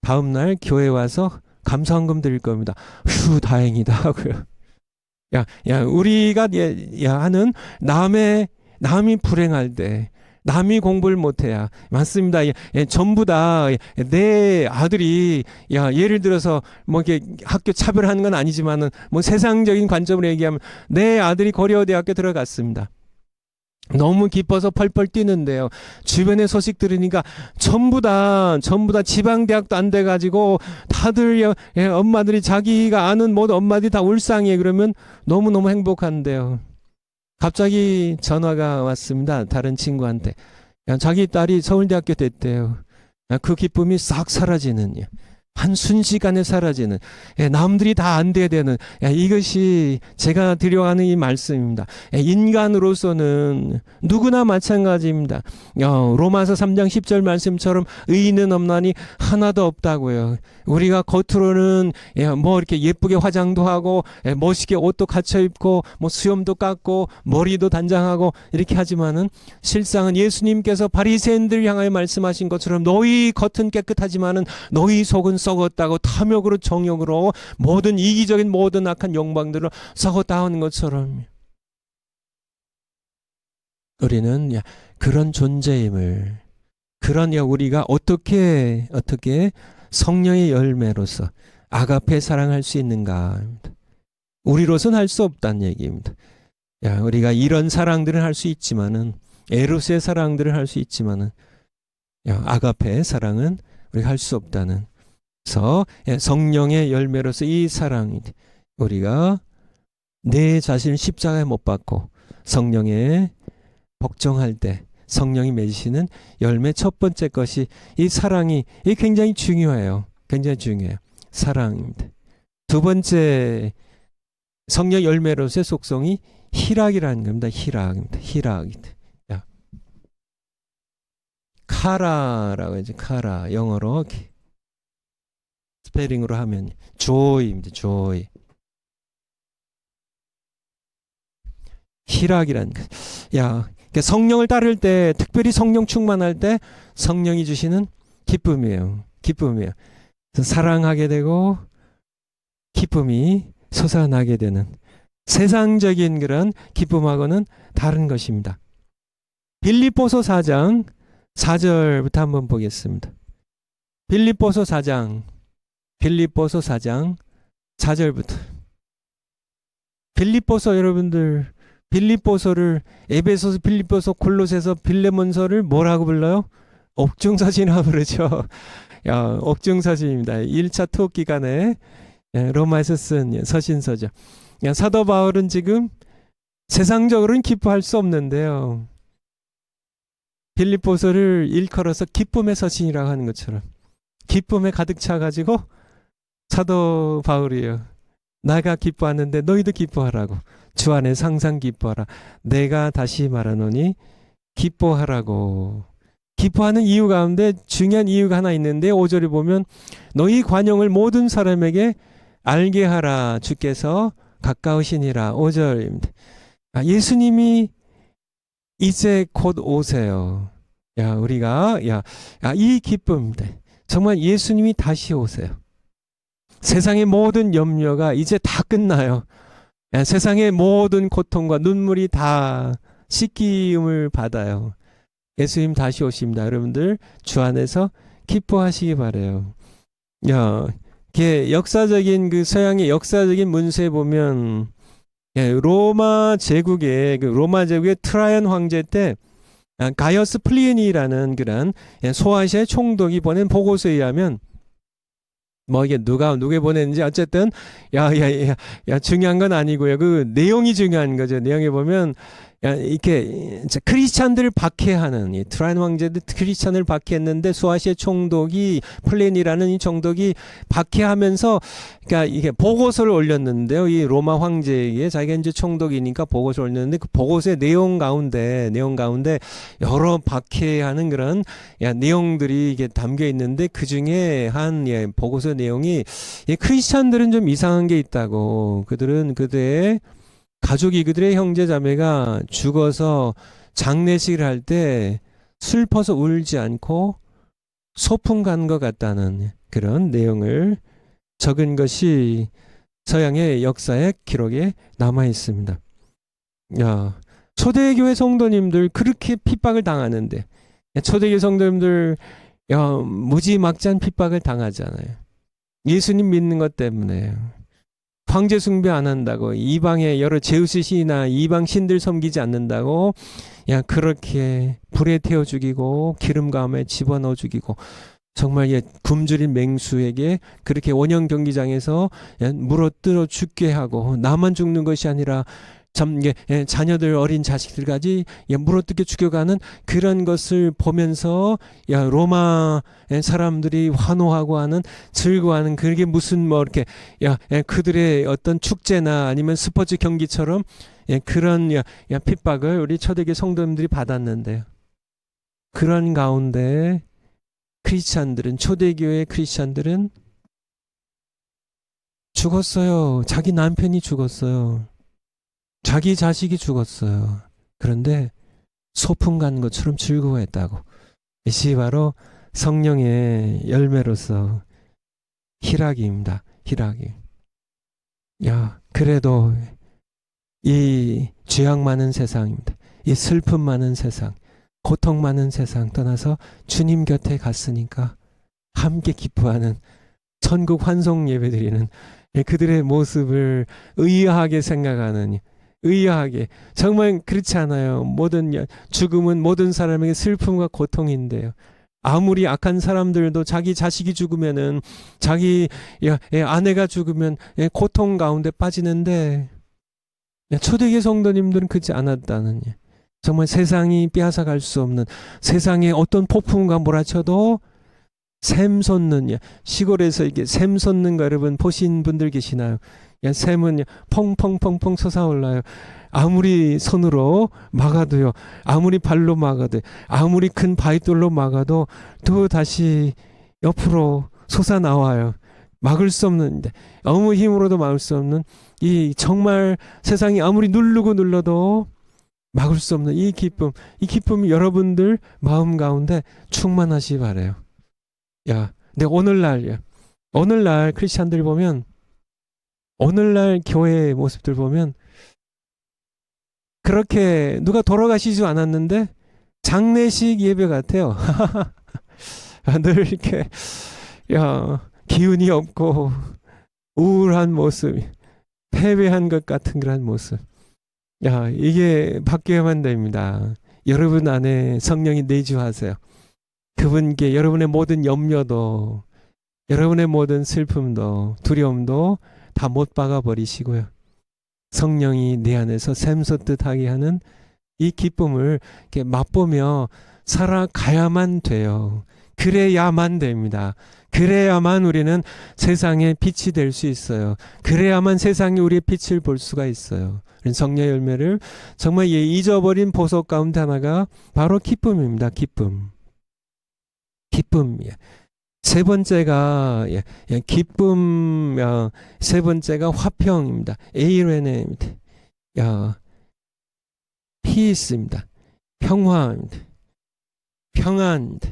다음날 교회 와서 감사헌금 드릴 겁니다. 휴, 다행이다 하고요. 우리가 하는 남이 불행할 때, 남이 공부를 못해야 맞습니다. 전부 다 내 아들이 예를 들어서 뭐 이렇게 학교 차별하는 건 아니지만은 뭐 세상적인 관점으로 얘기하면 내 아들이 고려대학교 들어갔습니다. 너무 기뻐서 펄펄 뛰는데요. 주변에 소식 들으니까 전부 다 지방대학도 안 돼가지고 다들 엄마들이 자기가 아는 모든 엄마들이 다 울상이에요. 그러면 너무너무 행복한데요. 갑자기 전화가 왔습니다. 다른 친구한테. 자기 딸이 서울대학교 됐대요. 그 기쁨이 싹 사라지는, 한순시간에 사라지는, 남들이 다 안 돼야 되는, 이것이 제가 드려가는 이 말씀입니다. 인간으로서는 누구나 마찬가지입니다. 로마서 3장 10절 말씀처럼 의인은 없나니 하나도 없다고요. 우리가 겉으로는 뭐 이렇게 예쁘게 화장도 하고 멋있게 옷도 갖춰 입고 뭐 수염도 깎고 머리도 단장하고 이렇게 하지만은 실상은 예수님께서 바리새인들을 향하여 말씀하신 것처럼 너희 겉은 깨끗하지만은 너희 속은 썩었다고, 탐욕으로 정욕으로 모든 이기적인 모든 악한 욕망들을 썩었다 하는 것처럼 우리는 그런 존재임을, 그런 우리가 어떻게 성령의 열매로서 아가페 사랑할 수 있는가. 우리로서는 할 수 없다는 얘기입니다. 우리가 이런 사랑들을 할 수 있지만은, 에로스의 사랑들을 할 수 있지만은 아가페의 사랑은 우리가 할 수 없다는. 그래서 성령의 열매로서 이 사랑이, 우리가 내 자신을 십자가에 못 박고 성령에 복종할 때 성령이 맺으시는 열매 첫 번째 것이 이 사랑이, 이 굉장히 중요해요. 굉장히 중요해요. 사랑입니다. 두 번째 성령 열매로서의 속성이 희락이라는 겁니다. 희락입니다. 카라라고 하죠. 카라, 영어로 스페링으로 하면 joy입니다. joy. 희락이라는 것. 성령을 따를 때, 특별히 성령 충만할 때 성령이 주시는 기쁨이에요. 사랑하게 되고 기쁨이 솟아나게 되는 세상적인 그런 기쁨하고는 다른 것입니다. 빌립보서 4장 4절부터 한번 보겠습니다. 빌립보서 4장 4절부터. 빌립보서, 여러분들, 빌립보서를 에베소서, 빌립보서, 골로새서, 빌레몬서를 뭐라고 불러요? 옥중서신이라고 부르죠. 옥중서신입니다. 1차 투옥 기간에 로마에서 쓴 서신서죠. 사도 바울은 지금 세상적으로는 기뻐할 수 없는데요, 빌립보서를 일컬어서 기쁨의 서신이라고 하는 것처럼 기쁨에 가득 차가지고 사도 바울이에요. 내가 기뻐하는데 너희도 기뻐하라고. 주 안에서 항상 기뻐하라. 내가 다시 말하노니 기뻐하라고. 기뻐하는 이유 가운데 중요한 이유가 하나 있는데 5절에 보면 너희 관용을 모든 사람에게 알게 하라. 주께서 가까우시니라. 5절입니다. 예수님이 이제 곧 오세요. 우리가 이 기쁨입니다. 정말 예수님이 다시 오세요. 세상의 모든 염려가 이제 다 끝나요. 세상의 모든 고통과 눈물이 다 씻김을 받아요. 예수님 다시 오십니다. 여러분들 주 안에서 기뻐하시기 바래요. 야, 이게 역사적인 그 서양의 역사적인 문서에 보면 로마 제국의 트라이안 황제 때 가이어스 플리니라는 그런 소아시아의 총독이 보낸 보고서에 의하면 뭐 이게 누가 누게 보냈는지 어쨌든 중요한 건 아니고요. 그 내용이 중요한 거죠. 내용에 보면 이렇게 크리스찬들을 박해하는 이 트라이안 황제도 크리스찬을 박해했는데 소아시아 총독이 플레니라는 이 총독이 박해하면서 그러니까 이게 보고서를 올렸는데요. 이 로마 황제에게 자기가 이제 총독이니까 보고서를 올렸는데 그 보고서의 내용 가운데 여러 박해하는 그런 내용들이 이게 담겨 있는데 그 중에 한 보고서 내용이 크리스찬들은 좀 이상한 게 있다고. 그들은 그들의 가족이 그들의 형제 자매가 죽어서 장례식을 할 때 슬퍼서 울지 않고 소풍 간 것 같다는 그런 내용을 적은 것이 서양의 역사의 기록에 남아 있습니다. 초대교회 성도님들 그렇게 핍박을 당하는데 초대교회 성도님들 무지막지한 핍박을 당하잖아요. 예수님 믿는 것 때문에. 황제 숭배 안 한다고, 이방의 여러 제우스 신이나 이방 신들 섬기지 않는다고 그렇게 불에 태워 죽이고 기름감에 집어넣어 죽이고, 정말 굶주린 맹수에게 그렇게 원형 경기장에서 물어뜯어 죽게 하고, 나만 죽는 것이 아니라 자녀들 어린 자식들까지 물어뜯겨 죽여가는 그런 것을 보면서 로마 사람들이 환호하고 하는, 즐거워하는, 그게 무슨 뭐 이렇게 그들의 어떤 축제나 아니면 스포츠 경기처럼 그런 핍박을 우리 초대교회 성도님들이 받았는데요. 그런 가운데 크리스찬들은, 초대교회 크리스찬들은 죽었어요. 자기 남편이 죽었어요. 자기 자식이 죽었어요. 그런데 소풍 간 것처럼 즐거워했다고. 이것이 바로 성령의 열매로서 희락입니다. 희락이. 그래도 이 죄악 많은 세상입니다. 이 슬픔 많은 세상, 고통 많은 세상 떠나서 주님 곁에 갔으니까 함께 기뻐하는 천국 환송 예배드리는 그들의 모습을 의아하게 생각하는, 의아하게, 정말 그렇지 않아요. 죽음은 모든 사람에게 슬픔과 고통인데요. 아무리 악한 사람들도 자기 자식이 죽으면은, 자기 아내가 죽으면 고통 가운데 빠지는데, 초대교회 성도님들은 그렇지 않았다는, 정말 세상이 빼앗아갈 수 없는, 세상에 어떤 폭풍과 몰아쳐도 샘 솟는, 시골에서 이게 샘 솟는 거 여러분 보신 분들 계시나요? 샘은 펑펑펑펑 솟아올라요. 아무리 손으로 막아도요, 아무리 발로 막아도, 아무리 큰 바위돌로 막아도 또 다시 옆으로 솟아나와요. 막을 수 없는데, 아무 힘으로도 막을 수 없는, 이 정말 세상이 아무리 누르고 눌러도 막을 수 없는 이 기쁨이 여러분들 마음 가운데 충만하시기 바라요. 근데 오늘날 크리스찬들 보면, 오늘날 교회의 모습들 보면 그렇게 누가 돌아가시지 않았는데 장례식 예배 같아요. 늘 이렇게 기운이 없고 우울한 모습, 패배한 것 같은 그런 모습. 이게 바뀌어야만 됩니다. 여러분 안에 성령이 내주하세요. 그분께 여러분의 모든 염려도, 여러분의 모든 슬픔도, 두려움도 다 못 박아 버리시고요. 성령이 내 안에서 샘솟듯 하게 하는 이 기쁨을 이렇게 맛보며 살아가야만 돼요. 그래야만 됩니다. 그래야만 우리는 세상의 빛이 될 수 있어요. 그래야만 세상이 우리의 빛을 볼 수가 있어요. 성령의 열매를 정말 잊어버린 보석 가운데 하나가 바로 기쁨입니다. 기쁨. 세 번째가 기쁨, 세 번째가 화평입니다. 에이레네입니다. 피스입니다. 평화입니다. 평안입니다.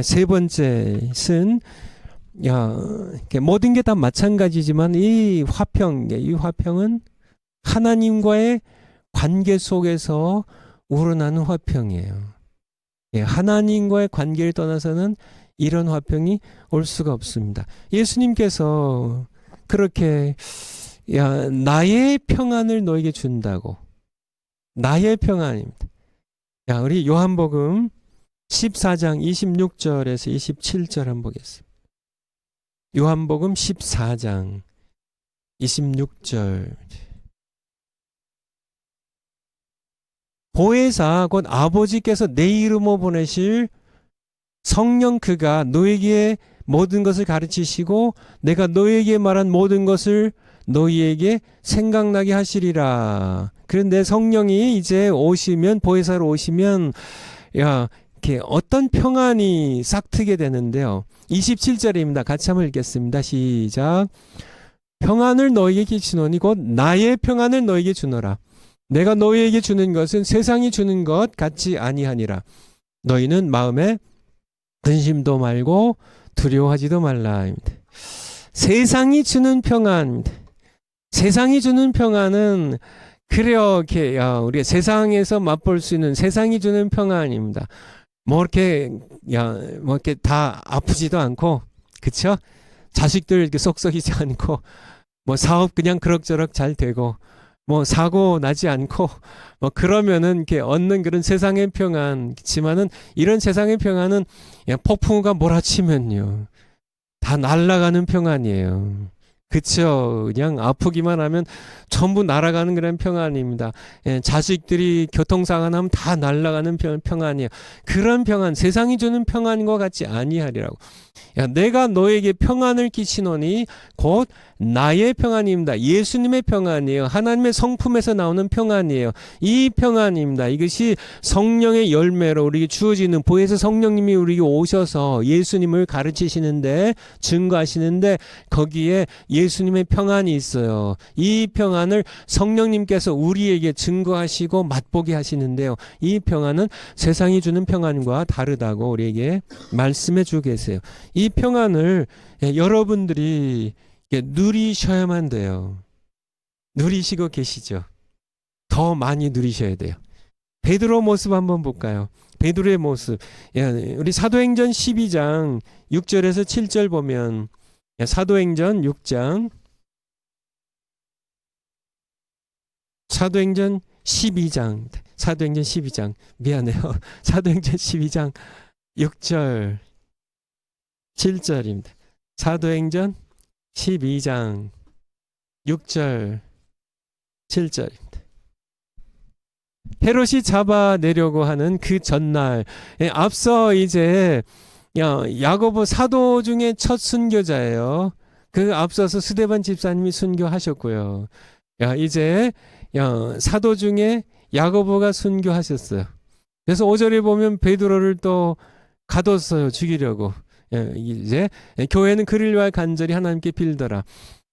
세 번째는 모든 게 다 마찬가지지만 이 화평은 하나님과의 관계 속에서 우러나는 화평이에요. 하나님과의 관계를 떠나서는 이런 화평이 올 수가 없습니다. 예수님께서 그렇게 나의 평안을 너에게 준다고. 나의 평안입니다. 우리 요한복음 14장 26절에서 27절 한번 보겠습니다. 요한복음 14장 26절. 보혜사 곧 아버지께서 내 이름으로 보내실 성령 그가 너에게 모든 것을 가르치시고 내가 너에게 말한 모든 것을 너희에게 생각나게 하시리라. 그런데 성령이 이제 오시면, 보혜사로 오시면 이렇게 어떤 평안이 싹트게 되는데요. 27절입니다. 같이 한번 읽겠습니다. 시작. 평안을 너희에게 끼치노니 곧 나의 평안을 너희에게 주노라. 내가 너희에게 주는 것은 세상이 주는 것 같지 아니하니라. 너희는 마음에 근심도 말고 두려워하지도 말라. 세상이 주는 평안입니다. 세상이 주는 평안은 그래요, 이렇게 우리가 세상에서 맛볼 수 있는 세상이 주는 평안입니다. 뭐 이렇게 다 아프지도 않고, 그쵸? 자식들 이렇게 속 썩이지 않고, 뭐 사업 그냥 그럭저럭 잘 되고, 뭐 사고 나지 않고, 뭐 그러면은 이렇게 얻는 그런 세상의 평안이지만은 이런 세상의 평안은 폭풍우가 몰아치면요, 다 날아가는 평안이에요. 그쵸. 그냥 아프기만 하면 전부 날아가는 그런 평안입니다. 자식들이 교통사고 나면 다 날아가는 평안이에요. 그런 평안, 세상이 주는 평안과 같지 아니하리라고. 내가 너에게 평안을 끼치노니 곧 나의 평안입니다. 예수님의 평안이에요. 하나님의 성품에서 나오는 평안이에요. 이 평안입니다. 이것이 성령의 열매로 우리에게 주어지는, 보혜사 성령님이 우리에게 오셔서 예수님을 가르치시는데, 증거하시는데 거기에 예수님의 평안이 있어요. 이 평안을 성령님께서 우리에게 증거하시고 맛보게 하시는데요. 이 평안은 세상이 주는 평안과 다르다고 우리에게 말씀해 주고 계세요. 이 평안을 여러분들이 누리셔야만 돼요. 누리시고 계시죠? 더 많이 누리셔야 돼요. 베드로 모습 한번 볼까요? 베드로의 모습. 우리 사도행전 12장 6절에서 7절 보면, 사도행전 6장, 사도행전 12장, 사도행전 12장, 미안해요. 사도행전 12장 6절 7절입니다. 사도행전 12장 6절 7절입니다. 헤롯이 잡아내려고 하는 그 전날, 앞서 이제 야고보 사도 중에 첫 순교자예요. 그 앞서서 스데반 집사님이 순교하셨고요. 이제 사도 중에 야고보가 순교하셨어요. 그래서 5절에 보면 베드로를 또 가뒀어요. 죽이려고. 이제 교회는 그를 위하여 간절히 하나님께 빌더라.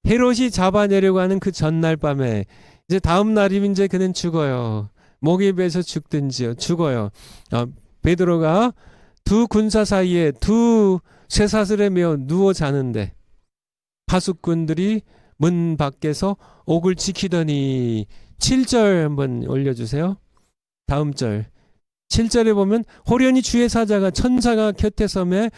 헤롯이 잡아내려고 하는 그 전날 밤에, 이제 다음 날이면 이제 그는 죽어요. 목에 베서 죽어요. 베드로가 두 군사 사이에 두 쇠사슬에 매어 누워 자는데 파수꾼들이 문 밖에서 옥을 지키더니, 7절 한번 올려주세요. 다음 절 7절에 보면 호련히 주의 사자가, 천사가 곁에 서매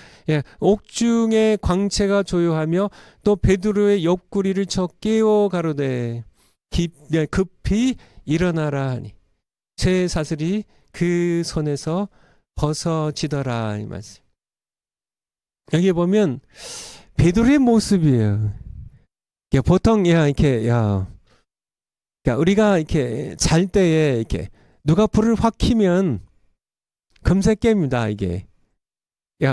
옥중의 광채가 조요하며 또 베드로의 옆구리를 쳐 깨워 가로되 급히 일어나라 하니 쇠 사슬이 그 손에서 벗어지더라. 이 말씀. 여기 보면 베드로의 모습이에요. 보통 이렇게 우리가 이렇게 잘 때에 이렇게 누가 불을 확 켜면 금세 깹니다. 이게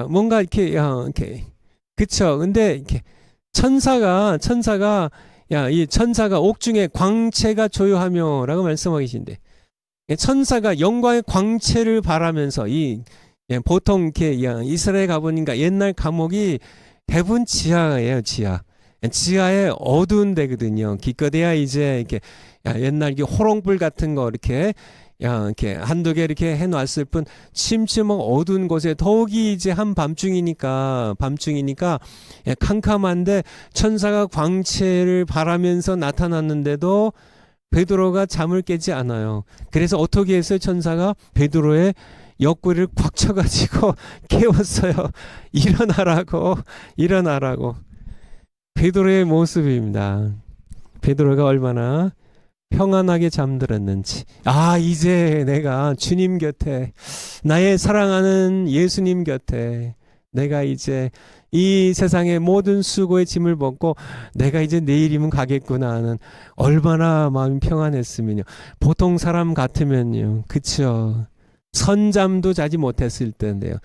뭔가 이렇게 그쵸. 근데 이렇게 천사가 이 천사가 옥중에 광채가 조요하며라고 말씀하고 계신데, 천사가 영광의 광채를 바라면서 보통 이렇게 이스라엘 가보니까 옛날 감옥이 대부분 지하예요. 지하에 어두운 데거든요. 기껏해야 이제 이렇게 옛날 호롱불 같은 거 이렇게 한두 개 이렇게 해놨을 뿐, 침침한 어두운 곳에, 더욱이 이제 밤중이니까 캄캄한데 천사가 광채를 바라면서 나타났는데도 베드로가 잠을 깨지 않아요. 그래서 어떻게 했어요? 천사가 베드로의 옆구리를 꽉 쳐가지고 깨웠어요. 일어나라고, 일어나라고. 베드로의 모습입니다. 베드로가 얼마나 평안하게 잠들었는지. 아, 이제 내가 주님 곁에, 나의 사랑하는 예수님 곁에 내가 이제 이 세상의 모든 수고의 짐을 벗고 내가 이제 내일이면 가겠구나 하는, 얼마나 마음이 평안했으면요. 보통 사람 같으면요, 그쵸, 선잠도 자지 못했을 텐데요,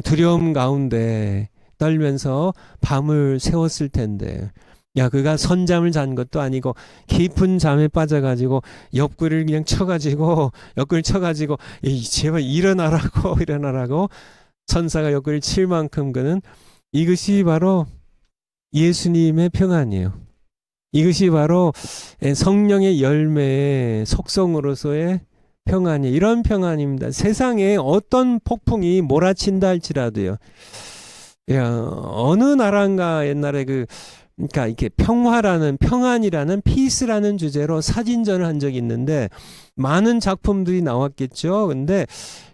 두려움 가운데 떨면서 밤을 새웠을 텐데, 야, 그가 선잠을 잔 것도 아니고 깊은 잠에 빠져가지고 옆구리를 그냥 쳐가지고, 옆구리를 쳐가지고 제발 일어나라고 일어나라고 천사가 옆구리를 칠 만큼, 그는, 이것이 바로 예수님의 평안이에요. 이것이 바로 성령의 열매의 속성으로서의 평안이에요. 이런 평안입니다. 세상에 어떤 폭풍이 몰아친다 할지라도요, 야, 어느 나라인가 옛날에 그러니까 이렇게 평안이라는 피스라는 주제로 사진전을 한 적이 있는데, 많은 작품들이 나왔겠죠. 근데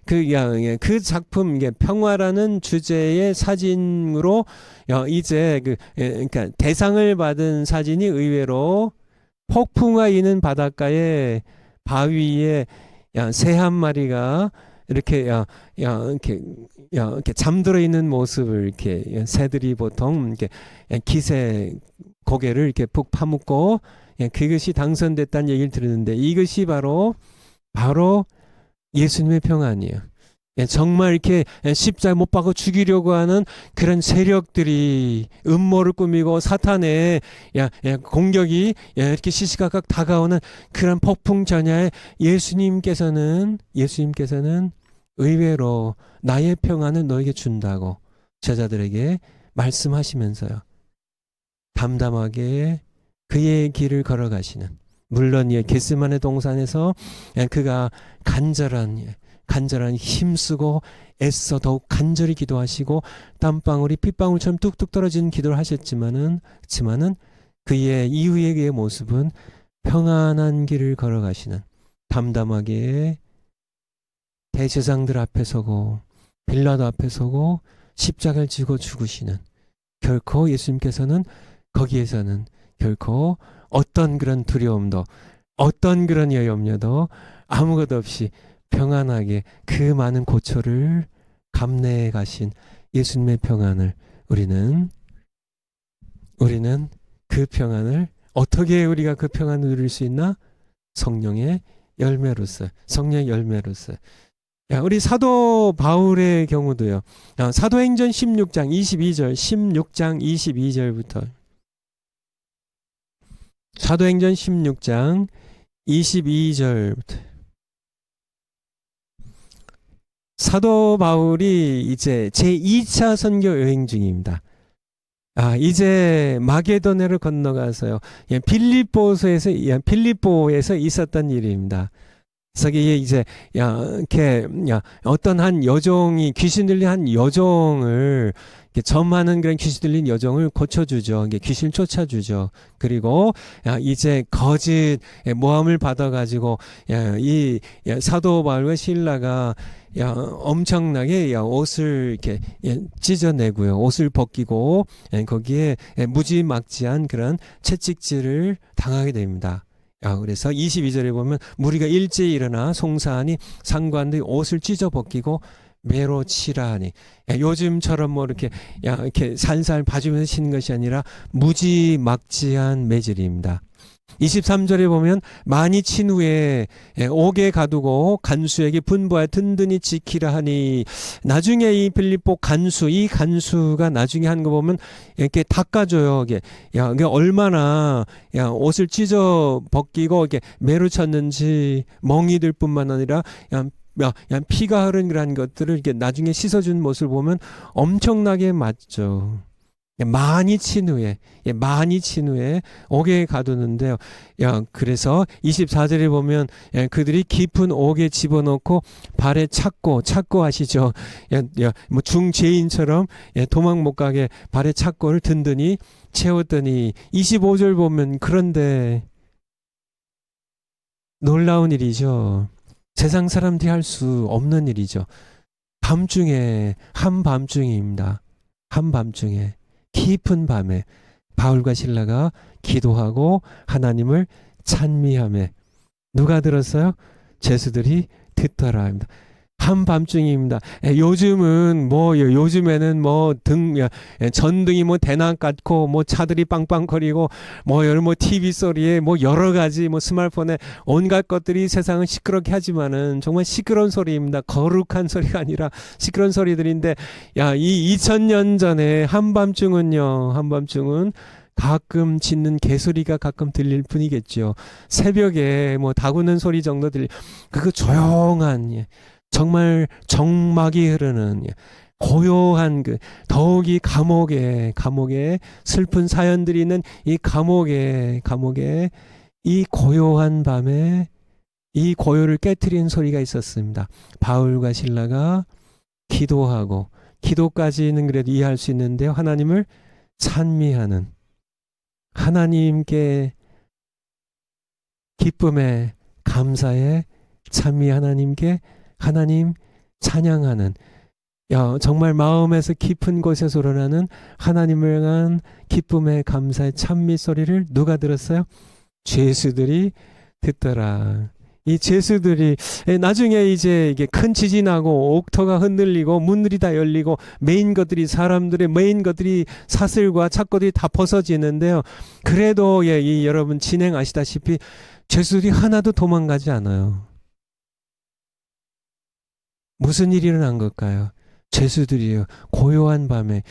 그 작품, 이게 평화라는 주제의 사진으로 이제 그러니까 대상을 받은 사진이 의외로 폭풍과 이는 바닷가에 바위에 새 한 마리가 이렇게 이렇게 잠들어 있는 모습을, 이렇게 새들이 보통 이렇게 기세 고개를 이렇게 푹 파묻고, 그것이 당선됐다는 얘기를 들었는데, 이것이 바로 예수님의 평안이에요. 정말 이렇게 십자가 못 박아 죽이려고 하는 그런 세력들이 음모를 꾸미고 사탄의 공격이 이렇게 시시각각 다가오는 그런 폭풍 전야에 예수님께서는 의외로 나의 평안을 너에게 준다고 제자들에게 말씀하시면서요, 담담하게 그의 길을 걸어가시는, 물론 겟세마네 동산에서 그가 간절한 힘쓰고 애써 더욱 간절히 기도하시고 땀방울이 핏방울처럼 뚝뚝 떨어지는 기도를 하셨지만은 그의 이후의 그의 모습은 평안한 길을 걸어가시는, 담담하게 대제사장들 앞에 서고 빌라도 앞에 서고 십자가를 지고 죽으시는, 결코 예수님께서는 거기에서는 결코 어떤 그런 두려움도, 어떤 그런 염려도 아무것도 없이 평안하게 그 많은 고초를 감내해 가신 예수님의 평안을 우리는 그 평안을 어떻게 우리가 그 평안을 누릴 수 있나? 성령의 열매로서. 우리 사도 바울의 경우도요. 사도행전 16장 22절부터. 사도행전 16장 22절부터. 사도 바울이 이제 제2차 선교 여행 중입니다. 이제 마게도네를 건너가서요, 빌립보에서 있었던 일입니다. 그래서 이제 어떤 한 여종이, 귀신 들린 한 여종을, 점하는 그런 귀신 들린 여종을 고쳐주죠. 귀신을 쫓아주죠. 그리고 이제 거짓 모함을 받아가지고 이 사도 바울과 실라가 엄청나게 옷을 이렇게 찢어내고요, 옷을 벗기고 거기에 무지막지한 그런 채찍질을 당하게 됩니다. 그래서 22절에 보면 무리가 일제히 일어나 송사하니 상관들이 옷을 찢어 벗기고 매로 치라하니, 요즘처럼 이렇게 살살 봐주면서 치는 것이 아니라 무지막지한 매질입니다. 23절에 보면 많이 친 후에 옥에 가두고 간수에게 분부하여 든든히 지키라 하니, 나중에 이 빌립보 이 간수가 나중에 한 거 보면 이렇게 닦아줘요. 이게 얼마나 옷을 찢어 벗기고 이렇게 매로 쳤는지, 멍이들 뿐만 아니라 피가 흐른 그런 것들을 이렇게 나중에 씻어준 모습을 보면 엄청나게 맞죠. 많이 친 후에 옥에 가두는데요. 그래서 24절에 보면 그들이 깊은 옥에 집어넣고 발에 찾고 하시죠. 뭐 중죄인처럼 도망 못 가게 발에 찾고를 든든히 채웠더니, 25절 보면, 그런데 놀라운 일이죠. 세상 사람들이 할 수 없는 일이죠. 밤중에, 한밤중입니다. 한밤중에, 깊은 밤에 바울과 실라가 기도하고 하나님을 찬미하며 누가 들었어요? 죄수들이 듣더라 합니다. 한밤중입니다. 요즘은 요즘에는 전등이 대낮 같고 차들이 빵빵거리고 TV 소리에 여러 가지 스마트폰에 온갖 것들이 세상을 시끄럽게 하지만은 정말 시끄러운 소리입니다. 거룩한 소리가 아니라 시끄러운 소리들인데 이 2000년 전에 한밤중은 가끔 짖는 개소리가 가끔 들릴 뿐이겠죠. 새벽에 다구는 소리 정도 그거 조용한 정말 정막이 흐르는 고요한 더욱이 감옥에 슬픈 사연들이 있는 이 감옥에 이 고요한 밤에 이 고요를 깨트리는 소리가 있었습니다. 바울과 실라가 기도하고 기도까지는 그래도 이해할 수 있는데요. 하나님을 찬미하는 하나님께 기쁨에 감사에 찬미 하나님께 하나님 찬양하는 정말 마음에서 깊은 곳에서 우러나는 하나님을 향한 기쁨의 감사의 찬미 소리를 누가 들었어요? 죄수들이 듣더라. 이 죄수들이 나중에 이게 큰 지진이 나고 옥터가 흔들리고 문들이 다 열리고 사람들의 메인 것들이 사슬과 착고들이 다 벗어지는데요. 그래도 여러분 진행 아시다시피 죄수들이 하나도 도망가지 않아요. 무슨 일이 일어난 걸까요? 죄수들이요. 고요한 밤에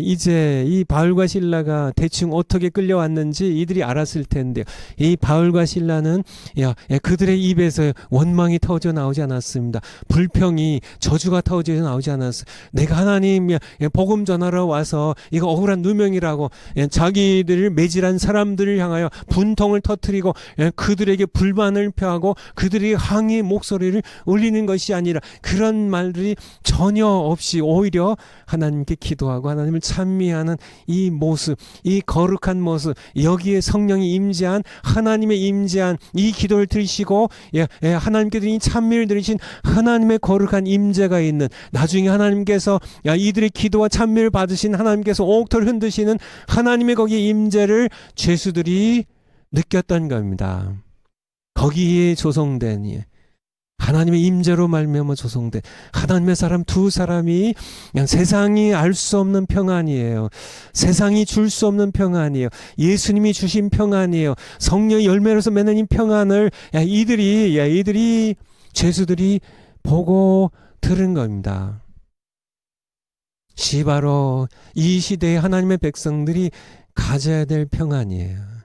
이제 이 바울과 실라가 대충 어떻게 끌려왔는지 이들이 알았을 텐데요. 이 바울과 실라는 그들의 입에서 원망이 터져 나오지 않았습니다. 불평이 저주가 터져 나오지 않았어요. 내가 하나님 복음 전하러 와서 이거 억울한 누명이라고 자기들을 매질한 사람들을 향하여 분통을 터뜨리고 그들에게 불만을 표하고 그들에게 항의 목소리를 울리는 것이 아니라 그런 말들이 전혀 없이 오히려 하나님께 기도하고 하나님을 찬미하는 이 모습, 이 거룩한 모습, 여기에 성령이 임재한 하나님의 임재한 이 기도를 들으시고 하나님께서 이 찬미를 들으신 하나님의 거룩한 임재가 있는 나중에 하나님께서 이들의 기도와 찬미를 받으신 하나님께서 옥토를 흔드시는 하나님의 거기에 임재를 죄수들이 느꼈던 겁니다. 거기에 조성된 하나님의 임재로 말미암아 조성된 하나님의 사람 두 사람이 그냥 세상이 알 수 없는 평안이에요. 세상이 줄 수 없는 평안이에요. 예수님이 주신 평안이에요. 성령의 열매로서 맺는 이 평안을 이들이 죄수들이 보고 들은 겁니다. 바로 이 시대의 하나님의 백성들이 가져야 될 평안이에요.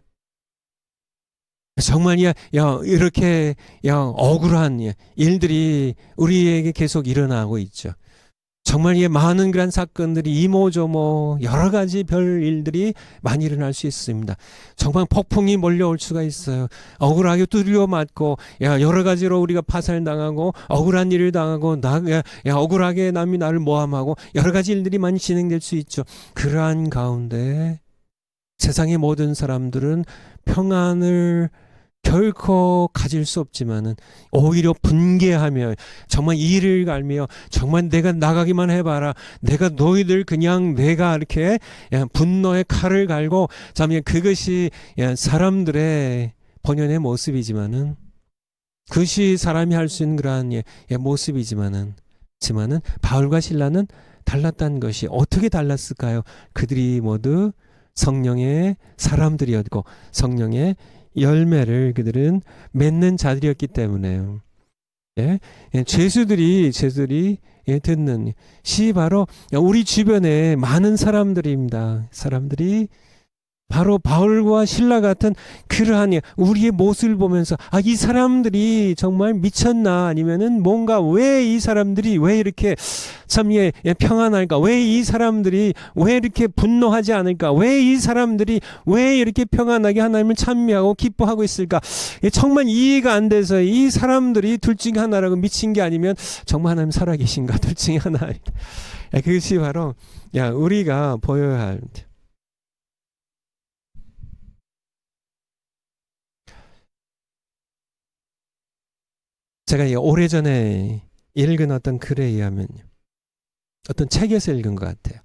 정말 이렇게 억울한 일들이 우리에게 계속 일어나고 있죠. 정말 많은 그런 사건들이 이모저모 여러 가지 별 일들이 많이 일어날 수 있습니다. 정말 폭풍이 몰려올 수가 있어요. 억울하게 두드려 맞고 여러 가지로 우리가 파살당하고 억울한 일을 당하고 억울하게 남이 나를 모함하고 여러 가지 일들이 많이 진행될 수 있죠. 그러한 가운데 세상의 모든 사람들은 평안을 결코 가질 수 없지만은 오히려 분개하며 정말 이를 갈며 정말 내가 나가기만 해봐라. 내가 너희들 내가 이렇게 분노의 칼을 갈고 그것이 사람들의 본연의 모습이지만은 그것이 사람이 할 수 있는 그러한 모습이지만은 바울과 실라는 달랐다는 것이 어떻게 달랐을까요? 그들이 모두 성령의 사람들이었고 성령의 열매를 그들은 맺는 자들이었기 때문에요. 죄수들이 듣는 시 바로 우리 주변에 많은 사람들입니다. 사람들이 바로 바울과 실라 같은 그러한 우리의 모습을 보면서 이 사람들이 정말 미쳤나 아니면은 뭔가 왜 이 사람들이 왜 이렇게 참 평안할까? 왜 이 사람들이 왜 이렇게 분노하지 않을까? 왜 이 사람들이 왜 이렇게 평안하게 하나님을 찬미하고 기뻐하고 있을까? 정말 이해가 안 돼서 이 사람들이 둘 중에 하나라고 미친 게 아니면 정말 하나님 살아계신가? 둘 중에 하나. 그것이 바로 우리가 보여야 할 제가 오래전에 읽은 어떤 글에 의하면 어떤 책에서 읽은 것 같아요.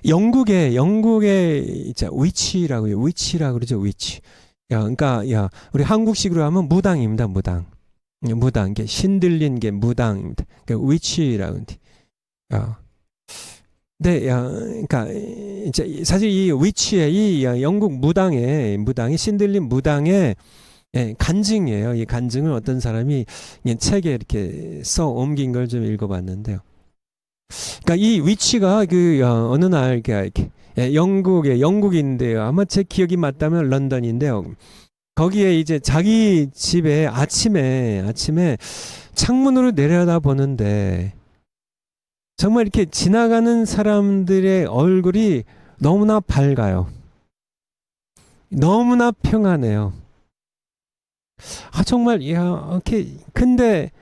영국의 이제 위치라고요. 위치라고 그러죠. 위치. 그러니까 우리 한국식으로 하면 무당입니다. 무당. 무당. 게 신들린 게 무당입니다. 그러니까 위치라고. 네, 그러니까 이제 사실 이 위치에 이 영국 무당의 신들린 무당의 간증이에요. 이 간증을 어떤 사람이 책에 이렇게 써 옮긴 걸 좀 읽어봤는데요. 그러니까 이 위치가 어느 날 이렇게 영국인데요. 아마 제 기억이 맞다면 런던인데요. 거기에 이제 자기 집에 아침에 창문으로 내려다 보는데 정말 이렇게 지나가는 사람들의 얼굴이 너무나 밝아요. 너무나 평안해요. 정말 이렇게 근데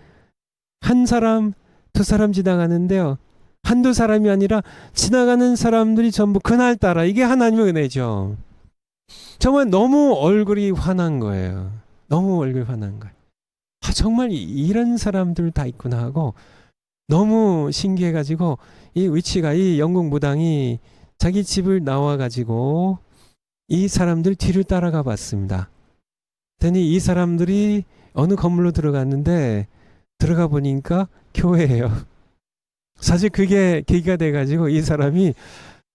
한 사람, 두 사람 지나가는데요. 한두 사람이 아니라 지나가는 사람들이 전부 그날따라 이게 하나님의 은혜죠. 정말 너무 얼굴이 환한 거예요. 너무 얼굴이 환한 거예요. 정말 이런 사람들 다 있구나 하고 너무 신기해가지고 이 위치가 이 영국 무당이 자기 집을 나와가지고 이 사람들 뒤를 따라가 봤습니다. 그랬더니 이 사람들이 어느 건물로 들어갔는데 들어가 보니까 교회예요. 사실 그게 계기가 돼가지고 이 사람이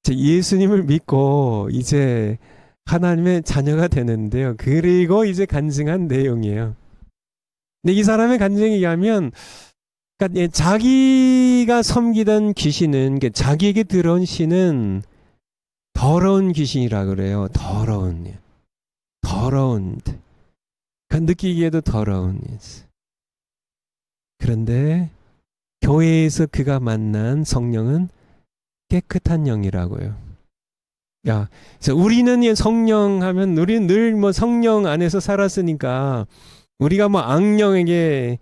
예수님을 믿고 이제 하나님의 자녀가 되는데요. 그리고 이제 간증한 내용이에요. 근데 이 사람의 간증에 의하면 그러니까 자기가 섬기던 귀신은 자기에게 들어온 신은 더러운 귀신이라 그래요. 더러운. 느끼기에도 더러운. 그런데 교회에서 그가 만난 성령은 깨끗한 영이라고요. 그래서 우리는 성령 하면 우리는 늘 뭐 성령 안에서 살았으니까 우리가 뭐 악령에게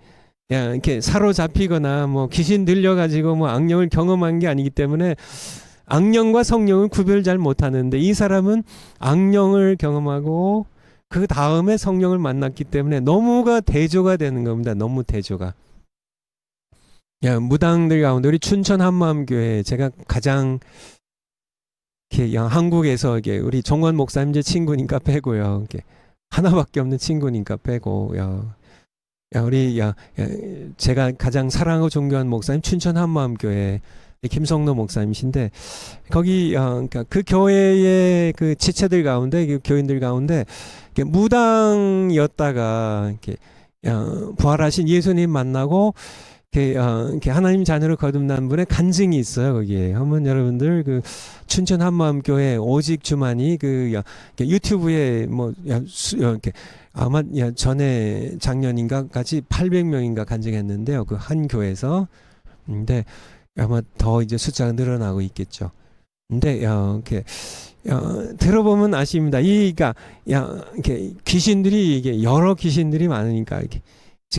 이렇게 사로잡히거나 뭐 귀신 들려가지고 뭐 악령을 경험한 게 아니기 때문에 악령과 성령을 구별 잘 못하는데 이 사람은 악령을 경험하고 그 다음에 성령을 만났기 때문에 너무가 대조가 되는 겁니다. 너무 대조가. 무당들 가운데 우리 춘천 한마음교회 제가 가장 이렇게 한국에서 이게 우리 정원 목사님 제 친구니까 빼고요. 이렇게 하나밖에 없는 친구니까 빼고 우리 제가 가장 사랑하고 존경하는 목사님 춘천 한마음교회 김성노 목사님이신데 거기 그러니까 그 교회의 그 지체들 가운데 그 교인들 가운데 무당이었다가 이렇게 부활하신 예수님 만나고 이렇게 하나님 자녀를 거듭난 분의 간증이 있어요. 거기에 한번 여러분들 그 춘천 한마음교회 오직 주만이 그 유튜브에 뭐 이렇게 아마 전에 작년인가 같이 800명인가 간증했는데요. 그 한 교회에서. 근데 아마 더 이제 숫자가 늘어나고 있겠죠. 근데 이렇게 들어보면 아십니다. 그러니까 이렇게 귀신들이 이게 여러 귀신들이 많으니까 이렇게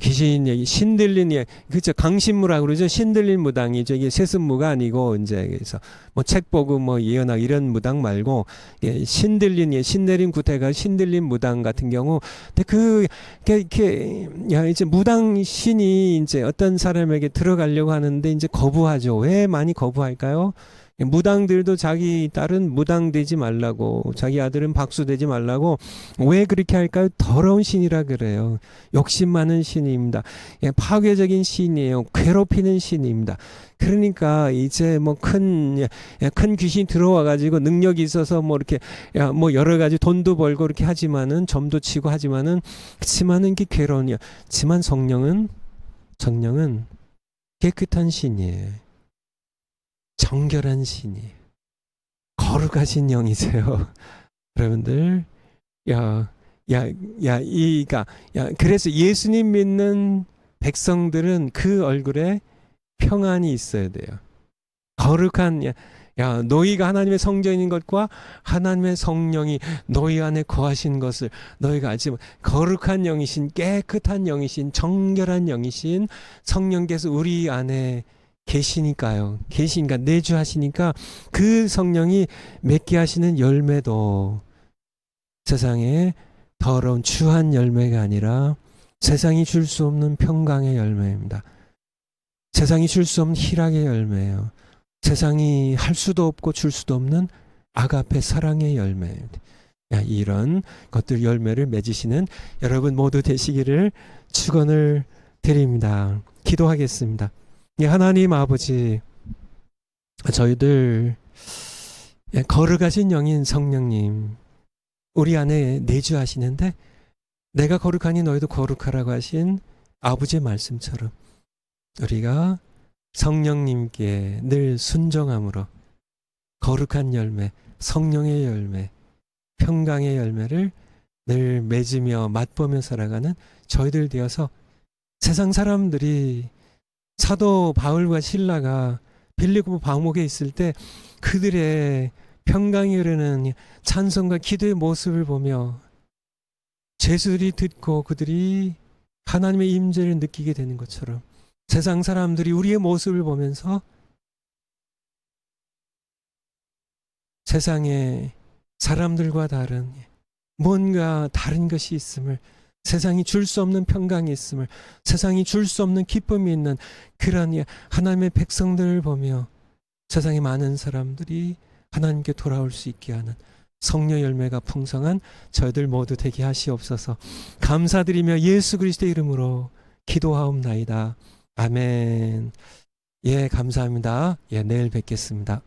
귀신 얘기 신들린 그죠 강신무라고 그러죠. 신들린 무당이죠. 이게 세습무가 아니고 이제 그래서 뭐 책 보고 뭐 예언하고 이런 무당 말고 신들린 신내림 구태가 신들린 무당 같은 경우 근데 이렇게 이제 무당 신이 이제 어떤 사람에게 들어가려고 하는데 이제 거부하죠. 왜 많이 거부할까요? 무당들도 자기 딸은 무당되지 말라고 자기 아들은 박수되지 말라고 왜 그렇게 할까요? 더러운 신이라 그래요. 욕심 많은 신입니다. 파괴적인 신이에요. 괴롭히는 신입니다. 그러니까 이제 뭐 큰 귀신이 들어와 가지고 능력이 있어서 뭐 이렇게 뭐 여러 가지 돈도 벌고 이렇게 하지만은 점도 치고 하지만은 그렇지만은 이게 괴로운이야. 하지만 성령은 깨끗한 신이에요. 정결한 신이에요. 거룩하신 영이세요. 여러분들, 그래서 예수님 믿는 백성들은 그 얼굴에 평안이 있어야 돼요. 거룩한, 너희가 하나님의 성전인 것과 하나님의 성령이 너희 안에 거하신 것을 너희가 알지 못. 거룩한 영이신, 깨끗한 영이신, 정결한 영이신 성령께서 우리 안에 계시니까요. 계시니까 내주하시니까 그 성령이 맺게 하시는 열매도 세상에 더러운 추한 열매가 아니라 세상이 줄 수 없는 평강의 열매입니다. 세상이 줄 수 없는 희락의 열매예요. 세상이 할 수도 없고 줄 수도 없는 아가페 사랑의 열매. 이런 것들 열매를 맺으시는 여러분 모두 되시기를 축원을 드립니다. 기도하겠습니다. 하나님 아버지, 저희들 거룩하신 영인 성령님 우리 안에 내주하시는데 내가 거룩하니 너희도 거룩하라고 하신 아버지의 말씀처럼 우리가 성령님께 늘 순종함으로 거룩한 열매, 성령의 열매, 평강의 열매를 늘 맺으며 맛보며 살아가는 저희들 되어서 세상 사람들이 사도 바울과 실라가 빌립보 방목에 있을 때 그들의 평강이 흐르는 찬송과 기도의 모습을 보며 제수들이 듣고 그들이 하나님의 임재를 느끼게 되는 것처럼 세상 사람들이 우리의 모습을 보면서 세상에 사람들과 다른 뭔가 다른 것이 있음을, 세상이 줄 수 없는 평강이 있음을, 세상이 줄 수 없는 기쁨이 있는 그런 하나님의 백성들을 보며 세상에 많은 사람들이 하나님께 돌아올 수 있게 하는 성령 열매가 풍성한 저희들 모두 되게 하시옵소서. 감사드리며 예수 그리스도의 이름으로 기도하옵나이다. 아멘. 감사합니다. 내일 뵙겠습니다.